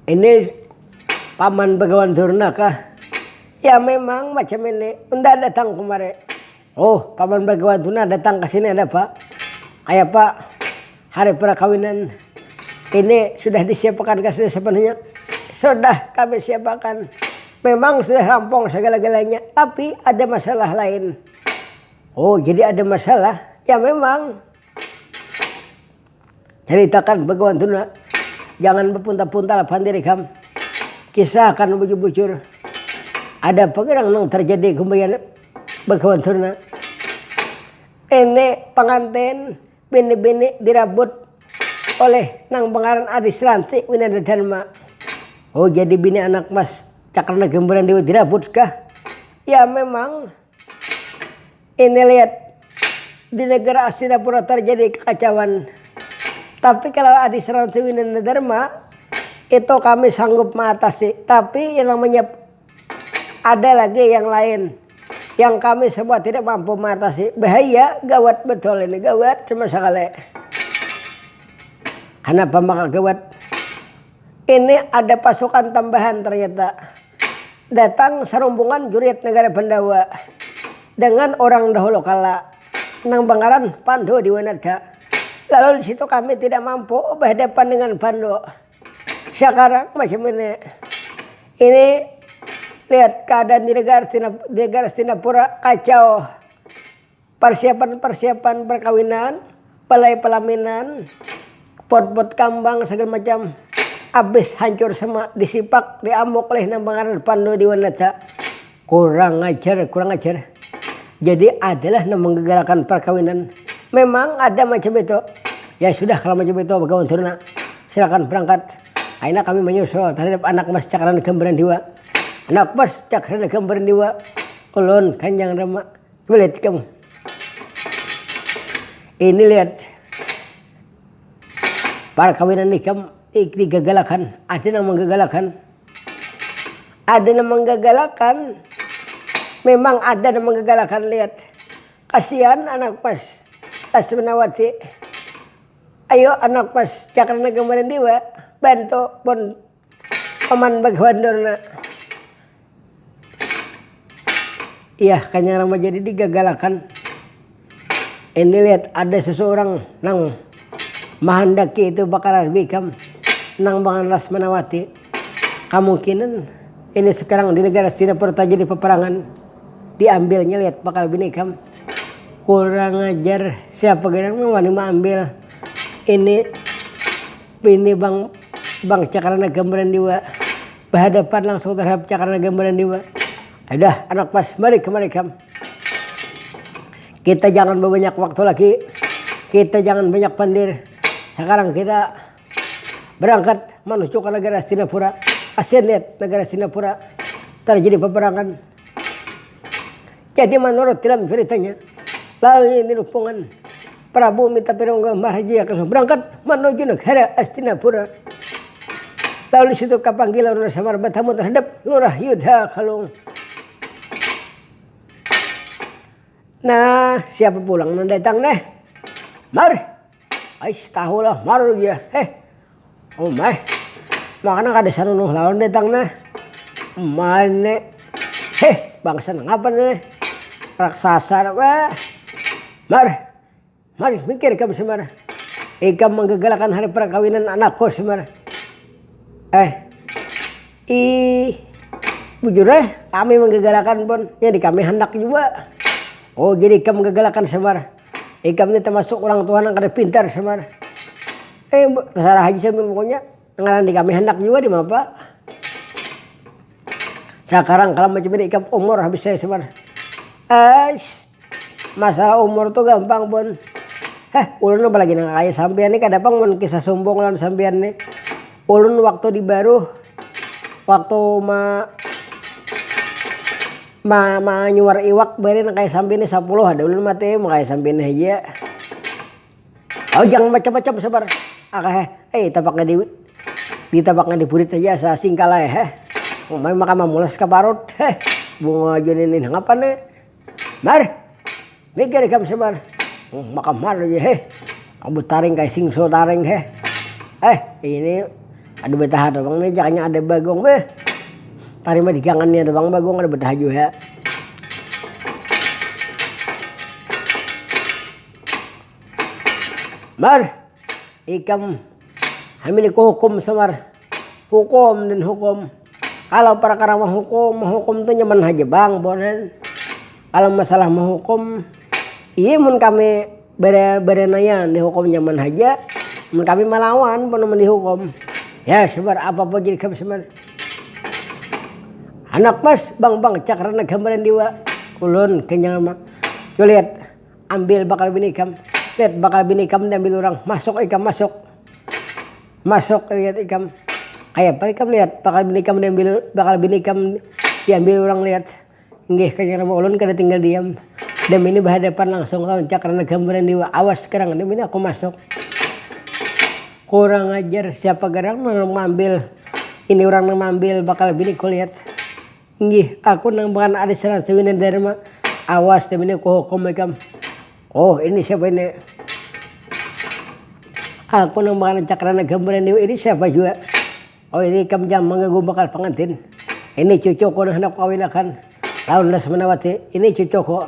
Ini Paman Bagawan Durna kah? Ya memang macam ini. Unda datang kemarin. Oh Paman Bagawan Durna datang ke sini ada Pak. Kayak Pak hari perkawinan ini sudah disiapkan kasih sepenuhnya. Sudah kami siapkan. Memang sudah rampung segala-galanya. Tapi ada masalah lain. Oh jadi ada masalah. Ya memang. Ceritakan Bagawan Durna. Jangan berpunta-punta pandiri kam. Kisahkan bujur-bujur. Ada pengerang yang terjadi Gumbayana Bagawan Durna. Ini pengantin bini-bini dirabut oleh nang pengaran Adis Saranti Winedharma. Oh jadi bini anak mas Cakrana Gembaran Dewa dirabut kah? Ya memang ini lihat di negara Hastinapura terjadi kekacauan. Tapi kalau Adi Srawatiwinana Dharma itu kami sanggup mengatasi. Tapi yang namanya ada lagi yang lain yang kami semua tidak mampu mengatasi. Bahaya, gawat betul ini, gawat sama sekali. Kenapa maka gawat? Ini ada pasukan tambahan ternyata. Datang serombongan juriat negara Pandawa dengan orang dahulu kala nang Bangaran Pandu di Wanada. Lalu di situ kami tidak mampu berhadapan dengan Pandu. Sekarang macam ini. Ini lihat keadaan di negara Hastinapura kacau. Persiapan perkawinan, balai pelaminan, pot-pot kambang segala macam. Habis hancur semua, disipak, diamuk oleh Bangaran Pandu di Wanada. Kurang ajar. Jadi adalah menggagalkan perkawinan. Memang ada macam itu. Ya sudah kalau macam itu Bagawan Turuna, silakan berangkat. Akhirnya kami menyusul terhadap anak Mas Cakrana Gembaran Dewa. Anak Mas Cakrana Gembaran Dewa, Kulon Kanjeng Rama. Lihat kamu. Ini lihat. Perkawinan nikah digagalakan, ada yang menggagalakan, memang ada yang menggagalakan. Lihat, kasihan anak Mas Lasminawati. Ayo anak Mas Cakrana Gembaran Dewa, bantu pun paman Bagawan Durna. Iya, Kanjeng Rama jadi digagalakan. Ini lihat ada seseorang nang mahandaki itu bakalan bikam nang Bangaran Lasminawati. Kemungkinan ini sekarang di negara Hastinapura terjadi peperangan. Diambilnya lihat bakal binikam. Kurang ajar, siapa yang mau ambil ini Bang Cakrana Gembaran Dewa berhadapan langsung terhadap Cakrana Gembaran Dewa. Ada anak Mas, mari kemari kam. Kita jangan berbanyak waktu lagi, kita jangan banyak pandir. Sekarang kita berangkat menuju ke negara Hastinapura. Asyik lihat negara Hastinapura terjadi peperangan. Jadi menurut dalam ceritanya, lalu ini hubungan Prabu minta perongga Maharaja Kasum berangkat menuju negara Hastinapura. Lalu di situ kapanggilan Lurah Samar bertamu terhadap Lurah Yudha Kalung. Nah, siapa pulang mendatang nih? Mari. Ais tahulah maru ya. Oh mah. Makanya kada sanunuh lawan datang nah. Mana? Bangsa ngapa nih? Raksasa apa? Mari mikir kamu semar. Ikam menggagalakan hari perkawinan anakku semar. Bujur kami menggagalakan pun. Jadi kami hendak juga. Oh jadi kamu menggagalakan semar. Ikam ini termasuk orang Tuhan yang kada pintar semar. Terserah haji saya pokoknya. Ngaran di kami hendak juga di mana. Sekarang kalau macam ini ikam umur habis saya semar. Masalah umur tuh gampang pun. Ulun apa lagi nang kaya sampean ini kadang mun kisah sombong lawan sampean nih. Ulun waktu di Baru waktu nyuar iwak bari nang kaya sampean ini 10 ada ulun mati makaya sampean aja. Oh jangan macam-macam sabar. Tapaknya di tapaknya dipurit aja sa singkala Umay makamamulas ka parot. Bunga aja ini ngapa nih? Mari. Mikir kamu sabar. Makamar aja Abu taring kayak singso taring ini ada betah ada bang nih jakanya ada bagong taring mah digangannya ada bang bagong ada betah juga Mar ikam hamil ko hukum samar hukum dan hukum kalau perkara mah hukum tuh nyaman aja bang bonen kalau masalah mah hukum iya mun kami berenaya dihukum nyaman aja mun kami melawan pun dihukum ya sebar apa-apa jadi kami sebar anak Mas Bang Cakrana Gembaran Dewa kulun kenyang mah lihat ambil bakal binikam lihat bakal binikam diambil orang masuk ikam masuk lihat ikam kayak paling lihat bakal binikam diambil orang lihat. Nggih Kanjeng Rama ulun kada tinggal diam. Dem ini berhadapan langsung lawan Cakrana gambaran dewa. Awas sekarang dem ini aku masuk. Kurang ajar siapa garang mengambil ini orang mengambil bakal bini ku lihat. Nggih aku nang bukan ada serat sewina dharma. Awas dem ini ku hukum ikam. Oh ini siapa ini? Aku nang bukan Cakrana gambaran dewa ini siapa juga? Oh ini ikam jam mengganggu bakal pengantin. Ini cucuku nang hendak kawinakan. Lawan Lesmanawati ini cucuku.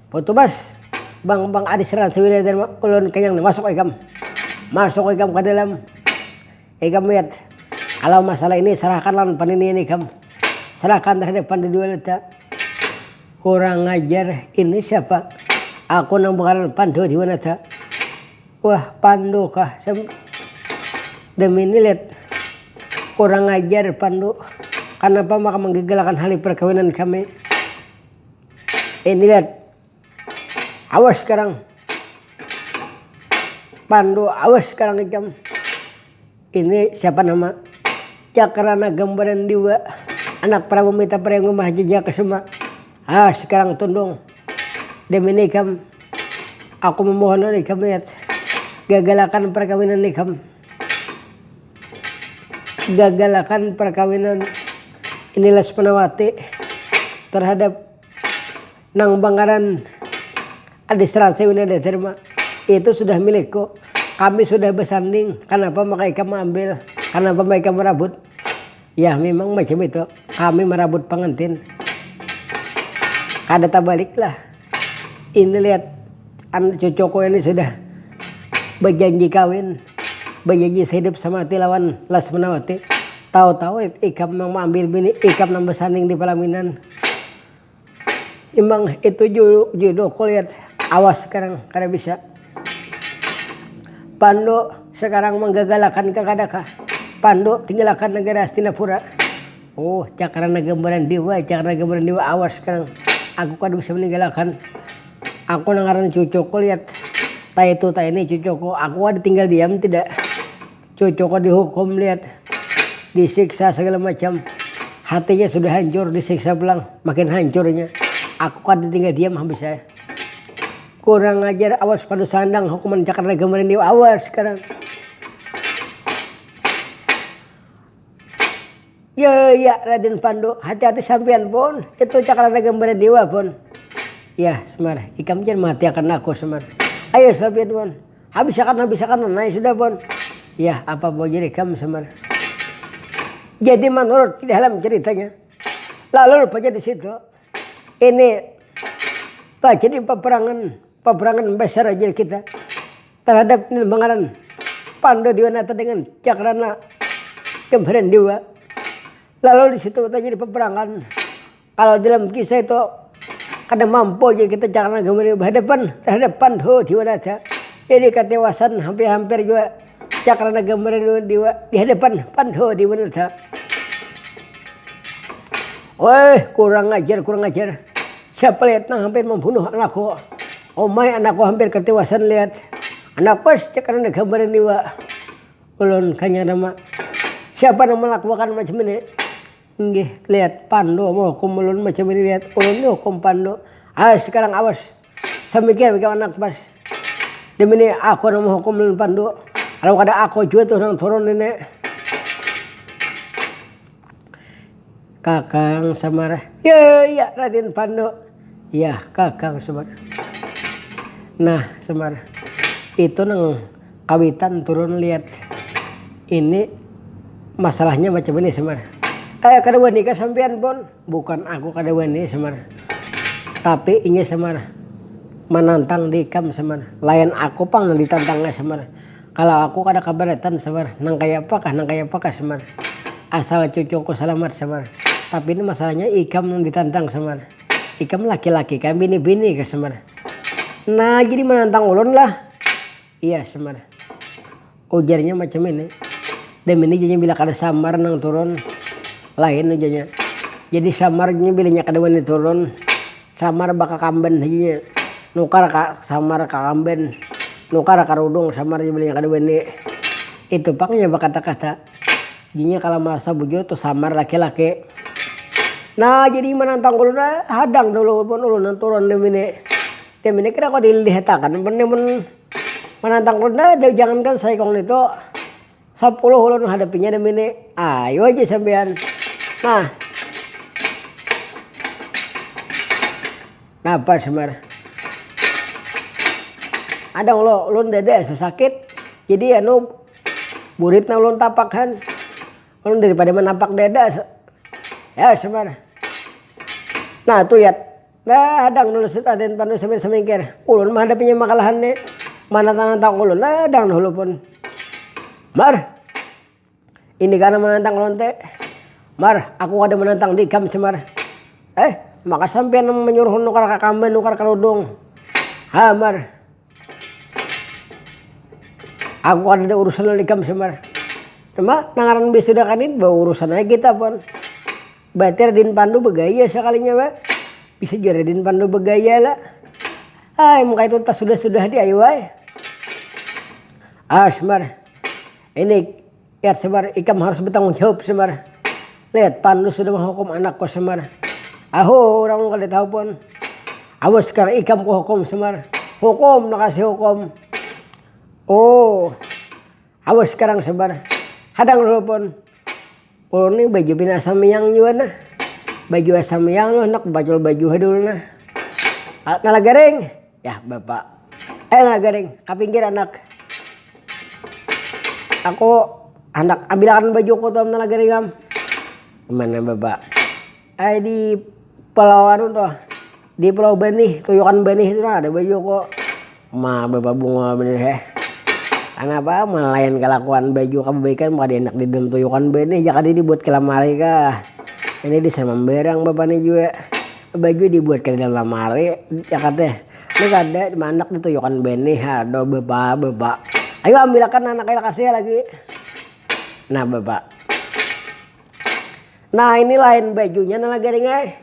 Foto mas, bang ada serat sewina dharma. Ulun kenyang masuk ikam. Masuk ikam ke dalam. Ikam lihat. Kalau masalah ini serahkan lawan panini ikam. Serahkan terhadap pandu dua letak. Kurang ajar ini siapa? Aku nang bakalan pandu di mana tak? Wah pandu kah? Demi ini lihat. Kurang ajar pandu. Kenapa maka menggegalakan hari perkawinan kami? Ini lihat. Awas sekarang. Pandu awas sekarang ikam. Ini siapa nama? Cakrana gambaran dewa. Anak Prabu Mita Prayung Mahjija Kesuma. Sekarang tundung. Demi ini ikam. Aku memohon ikam lihat. Gagalakan perkawinan ikam. Gagalakan perkawinan ini Lesmanawati terhadap Nang Bangaran Adisrata Winada Dharma. Itu sudah milikku. Kami sudah bersanding. Kenapa mereka mengambil? Kenapa mereka merabut? Ya memang macam itu. Kami merabut pengantin. Kada tak baliklah. Ini lihat anak cucuku ini sudah berjanji kawin. Berjanji sehidup sama mati lawan Lesmanawati. Tahu-tahu ikam mengambil bini. Ikam nang bersanding di pelaminan. Emang itu jodohku lihat. Awas sekarang kada bisa. Pandu sekarang menggagalakan kakadaka. Pandu tinggalkan negara Hastinapura. Oh Cakrana gambaran dewa. Cakrana gambaran dewa awas sekarang. Aku kada bisa meninggalkan. Aku nangaran cucuku lihat. Tak itu tak ini cucuku. Aku ada tinggal diam tidak. Cucuku dihukum lihat. Disiksa segala macam. Hatinya sudah hancur disiksa pulang. Makin hancurnya. Aku kada tinggal diam habis saya. Kurang ajar awas pada sandang hukuman Cakrana gambaran dewa awas sekarang. Ya Raden Pandu hati-hati sampean pun itu Cakrana gambaran dewa pun. Ya Semar ikam jangan mati akan aku Semar. Ayo sampean pun habiskan naik sudah pun. Ya apa mau jadi kamu Semar. Jadi menurut di dalam ceritanya lalu rupanya di situ ini terjadi peperangan besar aja kita terhadap Bangaran Pandu Diwanata dengan Cakrana gambaran dewa. Lalu di situ terjadi peperangan. Kalau dalam kisah itu kada mampu jadi kita Cakrana gambaran dewa berhadapan terhadap Pandu Diwanata. Jadi ketewasan hampir-hampir juga Cakrana gambaran dewa di hadapan Pandu Diwanata. Woi kurang ajar. Siapa lihat nang hampir membunuh anakku. Oh my anakku hampir ketewasan lihat. Anak pas Cakrana gambaran dewa. Ulun Kanjeng Rama. Siapa yang melakukan macam ini? Nggih lihat Pandu mau hukum ulun macam ini lihat. Ulun hukum Pandu. Sekarang awas. Semikir bagaimana anak pas. Demi ini aku yang mau hukum ulun Pandu. Kalau kada aku juga tuh nang turun ini. Kakang Semar. Ya Raden Pandu. Ya Kakang Semar. Nah Semar. Itu nang kawitan turun lihat. Ini masalahnya macam ini Semar. Kada wani ka sampean pun. Bukan aku kada wani Semar. Tapi ini Semar. Menantang dikam Semar. Lain aku pang ditantangnya Semar. Kalau aku kada kabaratan Semar. Nang kaya apakah Semar. Asal cucuku selamat Semar. Tapi ini masalahnya ikam yang ditantang Semar. Ikam laki-laki kan bini-bini ke Semar. Nah jadi menantang ulun lah. Iya Semar. Ujarnya macam ini. Dan ini jadinya bila kada samar nang turun. Lain aja. Jadi samarnya bilanya kada wani turun. Samar baka kamben aja. Nukar samar ka kamben. Nukar ka rudung samar bilanya kada wani. Itu paknya kata-kata. Jinya kalau merasa bujo tuh samar laki-laki. Nah jadi menantang kulo dah hadang dulu pun ulun turun demine. Demine kira kok dilihatakan men menantang kulo dah jangankan saya kong itu 10 ulun hadapinya demine. Ayo aja sampean. Nah. Napa semar? Ada ulun dada sesakit. Jadi anu buritna ulun tapakan. Ulun daripada menapak dada. Ya semar. Nah tuh ya. Nah adang dulu aden pandu sambil semingkir. Ulun menghadapinya makalahan nih. Mana tanantang ulun. Nah adang dulu pun. Mar. Ini karena menantang ulun teh. Mar aku ada menantang dikam semar. Maka sampean menyuruh nukar kakamben nukar kerudung. Ha mar. Aku ada urusan dikam semar. Cuma nangaran sudah kanin bawa urusan aja kita pun. Batir din pandu begaya sekalinya ba. Bisa juara din pandu begaya lah. Muka itu tas sudah di ayo ay. Semar. Ini lihat semar ikam harus bertanggung jawab semar. Lihat pandu sudah menghukum anakku semar. Orang kalau tahu pun. Awas sekarang ikam ku hukum semar. Hukum nakasih hukum. Awas sekarang sebar. Hadang dulu pun. Ini baju pina asam yang juga nah. Baju asam yang lu nak baju dulu nah. Nalagaring. Ya bapak. Nalagaring. Kapinggir anak. Aku anak ambilkan baju ku tuh nalagaring am. Gimana bapak? Di pulau anu tuh. Di pulau Benih, tuyukan Benih itu nah ada baju kok. Bapak bunga bener Kenapa melayan kelakuan baju kebaikan maka dia enak di dalam tuyukan benih jaka dia dibuat ke lemari kah. Ini di sana berang bapak nih juga. Baju dibuat ke dalam lemari jaka teh. Ini ada manak di tuyukan benih. Aduh bapak. Ayo ambilkan anak kasih lagi. Nah bapak. Nah ini lain bajunya nah lagi nih.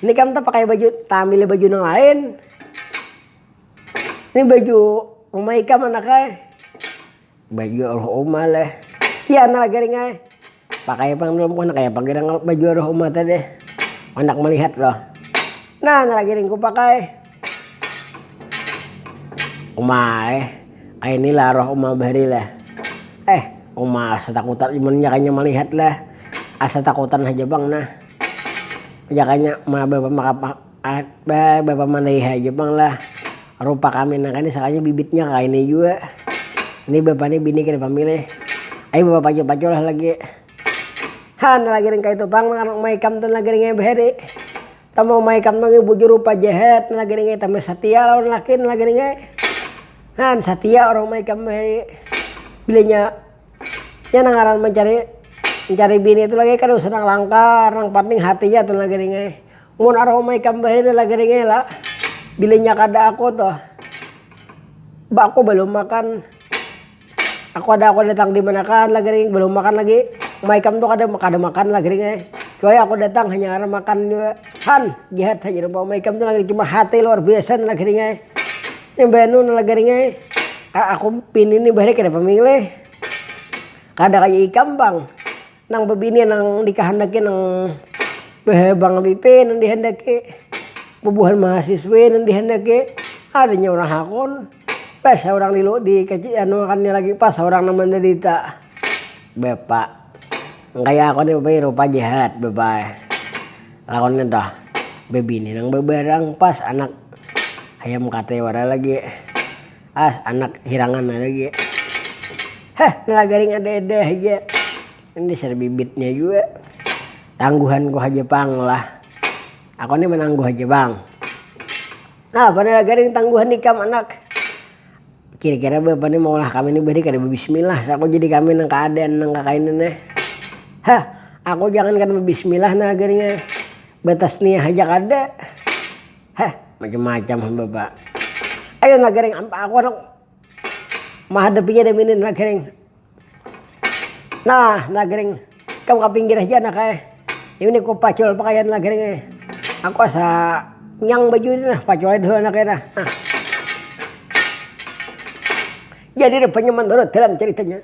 Ini kan kita pakai baju tamil baju yang lain. Ini baju rumah ikam anaknya. Baju rumah lah. Iya anak lagi nih. Pakai pang belum pun kayak pakai baju rumah tadi. Anak melihat loh. Nah anak lagi nih ku pakai. Kayak inilah roh umah bahari lah. Umah asa takutan cuman kayaknya melihat lah. Asa takutan aja bang nah. Jakanya bapak mandai aja bang lah. Rupa kami nah ini sakanya bibitnya kayak ini juga. Ini bapak ini bini kira pamilih. Ayo bapak pacu lah lagi. Lagi ring kayak itu bang anak maikam tuh lagi ring bahari. Tamu maikam tuh bujur rupa jahat lagi ring tamu Satya lawan laki lagi ring. Satya orang maikam bahari. Bilanya ya nangaran mencari bini itu lagi kan sedang langkar nang pating hatinya tuh lagi ring. Mun arah maikam bahari tuh lagi ring lah. Bilanya kada aku tuh. Aku belum makan. Aku datang di mana kan lagi ring belum makan lagi. Maikam tuh kada makan lagi ring. Kecuali aku datang hanya karena makan juga. Jahat saja rupa maikam tuh lagi cuma hati luar biasa lagi ring. Yang benu lagi ring. Aku pinin nih bahari kada pemilih. Kada kayak ikam bang. Nang bebini nang dikahandaki nang bang Bipin nang dihandaki. Bubuhan mahasiswa nang dihandaki. Adanya orang hakon. Pas orang di kecil anu makannya lagi pas orang naman menderita. Bapak. Kayak aku nih bapak rupa jahat bapak. Lakonnya dah. Bebini nang beberang pas anak ayam kate wara lagi. Anak hirangan lagi. Ngelagaring ada aja. Ini ser bibitnya juga. Tangguhanku aja pang lah. Aku nih menangguh aja bang. Pada ngelagaring tangguhan nikam anak. Kira-kira bapak ini maulah kami ini beri kada bismillah. Aku jadi kami nang keadaan nang kakainin nih. Aku jangan kan bismillah ngelagaringnya. Batas nih aja kada. Macam-macam bapak. Ayo ngelagaring aku anak. Mahadapinya deminin ngelagaring. Nah ngelagaring. Kamu kapinggir aja anak ini ku pacul pakaian ngelagaringnya. Aku asa nyang baju ini nah. Pacul aja dulu anaknya nah. Jadi rupanya menurut dalam ceritanya.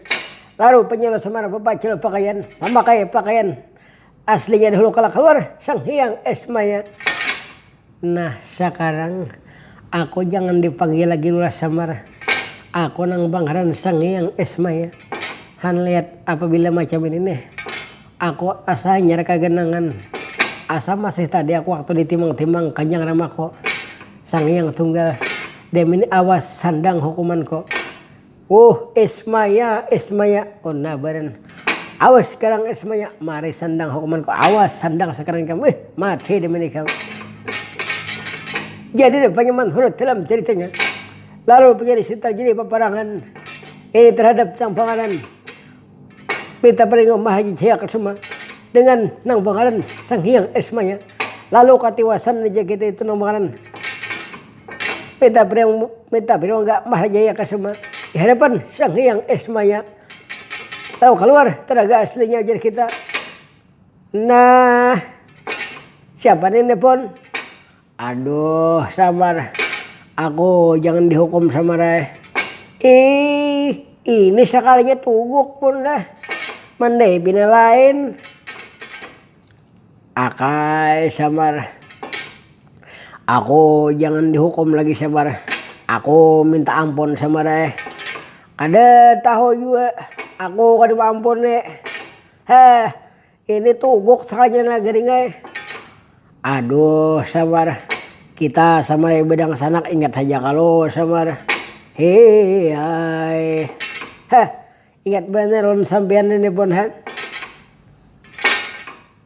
Lalu penyelo Semar membacil pakaian, memakai pakaian aslinya dahulu kala keluar Sang Hyang Esmaya. Nah sekarang aku jangan dipanggil lagi Lurah Semar. Aku nang banggaran Sang Hyang Esmaya. Han lihat apabila macam ini nih. Aku asa nyara kagenangan. Asa masih tadi aku waktu ditimang-timang Kanjeng Ramako. Sang Hyang Tunggal. Demini awas sandang hukumanku. Esmaya, Esmaya. Oh nah baren. Awas sekarang Esmaya. Mari sandang hukumanku. Awas sandang sekarang kamu. Mati demini kamu. Jadi penyaman huruf dalam ceritanya. Lalu menjadi terjadi peperangan. Ini terhadap Nang Pangaran. Pita Pringgo Maharaja Jaya Kusuma. Dengan Nang Pangaran Sang Hyang Esmaya. Lalu katiwasan aja kita itu Nang Pangaran. Pita Pringgo Maharaja Jaya Kusuma. Di hadapan Sang Hyang Esmaya. Tahu keluar tenaga aslinya jadi kita. Nah, siapa ini pun? Aduh, Samar. Aku jangan dihukum Samar. Ini sekalinya tuguk pun dah. Mandai bina lain. Akai Samar. Aku jangan dihukum lagi Samar. Aku minta ampun Samar. Ada tahu juga aku kada ampun ini tuguk sekalinya nagering. Aduh Samar, kita sama bedang sanak ingat saja kalau Samar. Ingat bener on sampean ini pun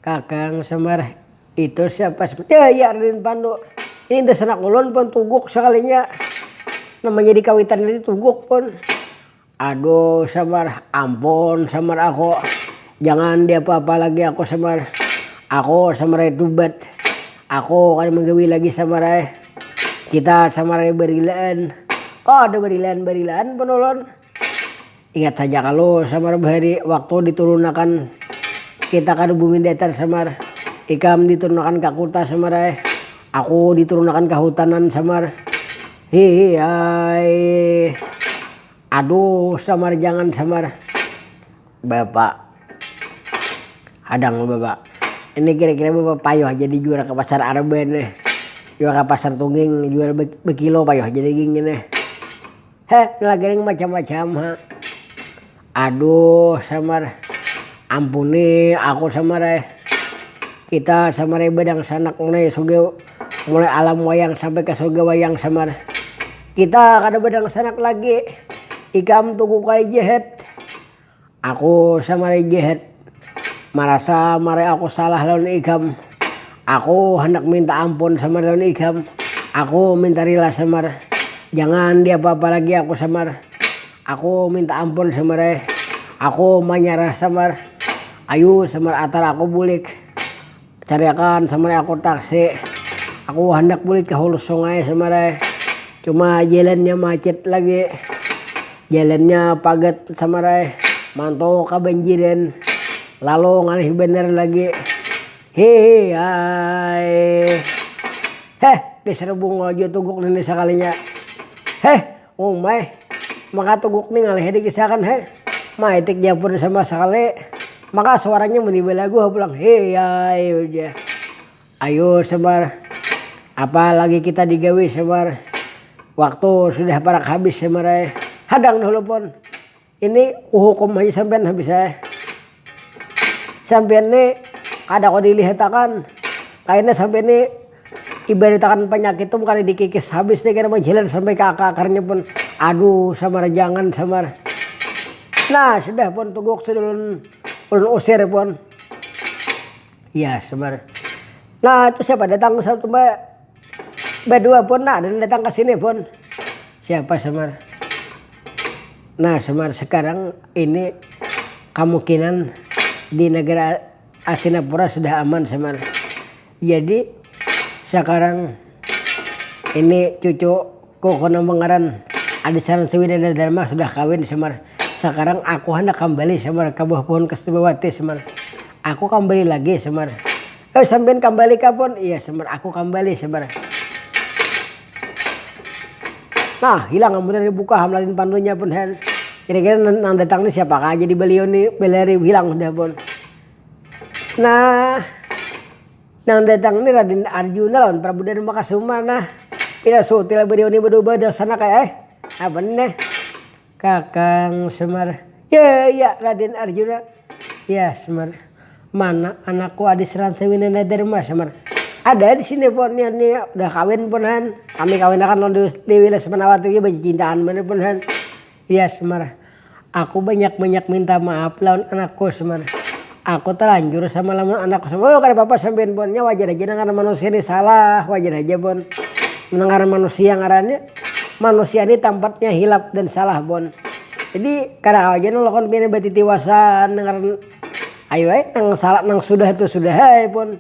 Kakang Samar itu siapa? Ya Raden Pandu. Ini udah sanak ulun pun tuguk sekalinya. Namanya dikawitan ini tuguk pun. Aduh Samar, ampun Samar aku. Jangan dia apa-apa lagi aku Samar. Aku Samar itu bat. Aku akan menggawi lagi Samar. Kita Samar berilaan. Oh ada berilaan penolong. Ingat saja kalau Samar bahari waktu diturunkan kita ke bumi datar Samar. Ikam diturunkan ke kota Samar. Aku diturunkan ke hutanan Samar. Aduh Samar jangan Samar. Bapak hadang Bapak. Ini kira-kira Bapak payah jadi juara ke pasar Arben nih. Juara ke pasar Tungging juara bekilo payah jadi gini nih. Lagi macam-macam Aduh Samar. Ampuni aku Samar. Kita Samar bedang sanak mulai alam wayang sampai ke surga wayang Samar. Kita kada bedang sanak lagi. Ikam tuku kai jahat. Aku Samar jahat. Merasa aku salah lawan ikam. Aku hendak minta ampun sama lawan ikam. Aku minta rela Samar. Jangan dia apa-apa lagi aku Samar. Aku minta ampun Samar. Aku menyerah Samar. Ayo Samar atar aku bulik. Cariakan Samar aku taksi. Aku hendak bulik ke hulu sungai Samar. Cuma jalannya macet lagi. Jalannya pagat Samar. Mantau kebanjiran. Lalu ngalih bener lagi. Diserbung aja tuguk ini sekalinya. Maka tuguk nih ngalih dikisakan maitik japur sama sekali. Maka suaranya menibel lagu pulang. Ayo Samar. Apalagi kita digawi Samar. Waktu sudah parak habis Samar. Hadang dulu pun. Ini hukum aja sampean habis Sampean ini ada kok dilihatakan. Kayaknya sampean ini ibaritakan penyakit itu bukan dikikis habis deh kira jalan sampai ke akarnya pun. Aduh Samar jangan Samar. Nah sudah pun tuguk sudah ulun usir pun. Iya Samar. Nah itu siapa datang satu berdua pun nah dan datang ke sini pun. Siapa Samar? Nah Samar sekarang ini kemungkinan di negara Hastinapura sudah aman Samar. Jadi sekarang ini cucuku Nang Pangaran Adisaran Sewidana Dharma sudah kawin Samar. Sekarang aku hendak kembali Samar ke bawah pohon Kastubawati Samar. Aku kembali lagi Samar. Sampean kembali kapan? Iya Samar aku kembali Samar. Nah hilang kemudian dibuka hamlatin pandunya pun Kira-kira nang datang nih siapakah jadi beliau nih beleri hilang udah pun. Nah nang datang nih Raden Arjuna lawan Prabu Darmakasuma. Nah tidak sutil beliau nih berdua dari sana kayak apa nih Kakang Semar. Ya Raden Arjuna. Ya Semar. Mana anakku Adi Sransewinena Dharma Semar. Ada di sini pun nih udah kawin punan. Kami kawin akan lawan Dewi Lesmanawati baju cintaan mana punan. Ya Semar. Aku banyak minta maaf lawan anakku Semar. Aku terlanjur sama lawan anakku Semar. Oh kada apa-apa sampean ponnya wajar aja karena manusia ini salah, wajar aja pon. Mendengar manusia ngarannya manusia ini tampaknya hilap dan salah bon. Jadi kada aja nolakon pini bati tiwasan dengar ayo nang salah nang sudah itu sudah hai pon.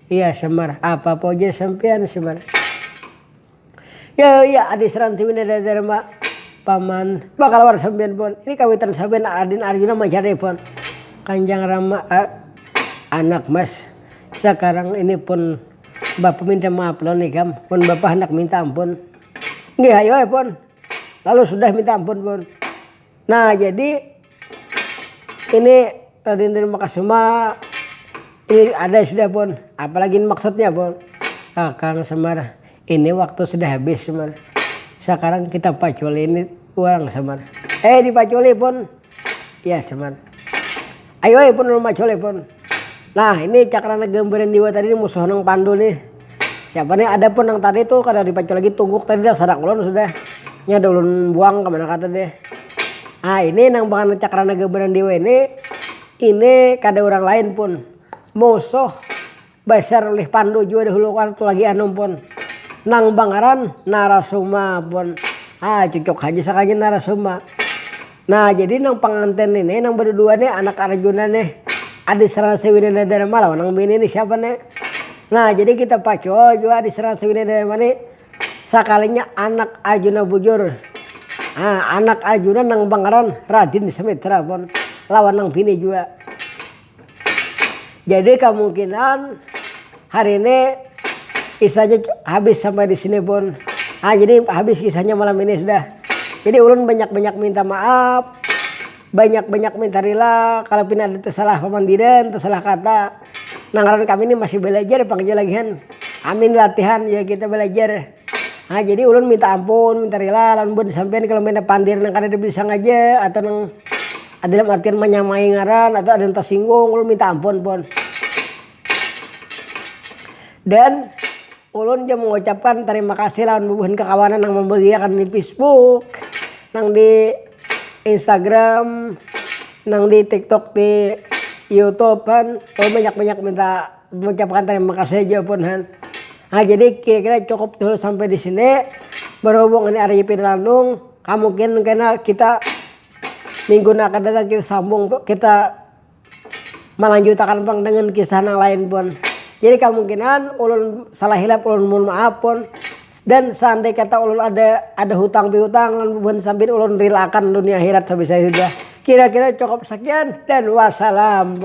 Iya Semar, apa aja sampean Semar. Ya Adi Sransewinena Dharma paman bakal war sampean pon. Ini kawitan sampean Raden Arjuna macare pon. Kanjang Rama anak Mas. Sekarang ini pun Bapak minta maaf loh nih kam. Pun Bapak hendak minta ampun. Nggih ayo pon. Lalu sudah minta ampun pon. Nah jadi ini Raden Darmakasuma ini ada sudah pon. Apalagi maksudnya pon. Kakang Semar ini waktu sudah habis Semar. Sekarang kita paculi ini uang Semar. Dipaculi pun. Ya Semar. Ayo pun lu paculi pun. Nah ini Cakrana Gemberan Dewa tadi musuh nang Pandu nih. Siapa nih ada pun yang tadi tuh kada dipaculi lagi tungguk tadi dah sadak ulun sudah. Nya ulun buang kemana kata deh. Ah ini nang bangan Cakrana Gemberan Dewa ini kada orang lain pun. Musuh besar oleh Pandu juga dahulu waktu lagi anu pun. Nang bangaran Narasuma pun. Cocok aja sakanya Narasuma. Nah jadi nang pengantin ini nang berdua nih anak Arjuna nih Adi Sransewinena Dharma lawan nang bini nih siapa nih. Nah jadi kita pacul juga Adi Sransewinena Dharma nih sekalinya anak Arjuna bujur. Anak Arjuna nang bangaran Raden Semitra pun lawan nang bini juga. Jadi kemungkinan hari ini kisahnya habis sampai di sini pun. Jadi habis kisahnya malam ini sudah. Jadi ulun banyak minta maaf, banyak minta rela kalau pina ada tersalah pemandiran, tersalah kata. Nangaran kami ini masih belajar panggilagian. Amin latihan ya kita belajar. Jadi ulun minta ampun, minta rela lawan bun sampean kalau main pandir nang kada bisa ngaja atau nang ada dalam artian menyamai ngaran atau ada yang tersinggung ulun minta ampun pun. Dan ulun dia mengucapkan terima kasih lawan bubuhan kekawanan yang membagikan di Facebook, nang di Instagram, nang di TikTok, di YouTube kan. Banyak minta mengucapkan terima kasih aja pun han. Jadi kira-kira cukup dulu sampai di sini. Berhubung ini Arya Pinlandung, mungkin karena kita minggu akan datang kita sambung, kita melanjutkan dengan kisah yang lain pun. Jadi kemungkinan ulun salah hilap ulun mohon maaf pun. Dan seandai kata ulun ada hutang piutang dan sambil ulun relakan dunia akhirat sampai saya sudah. Kira-kira cukup sekian dan wassalam.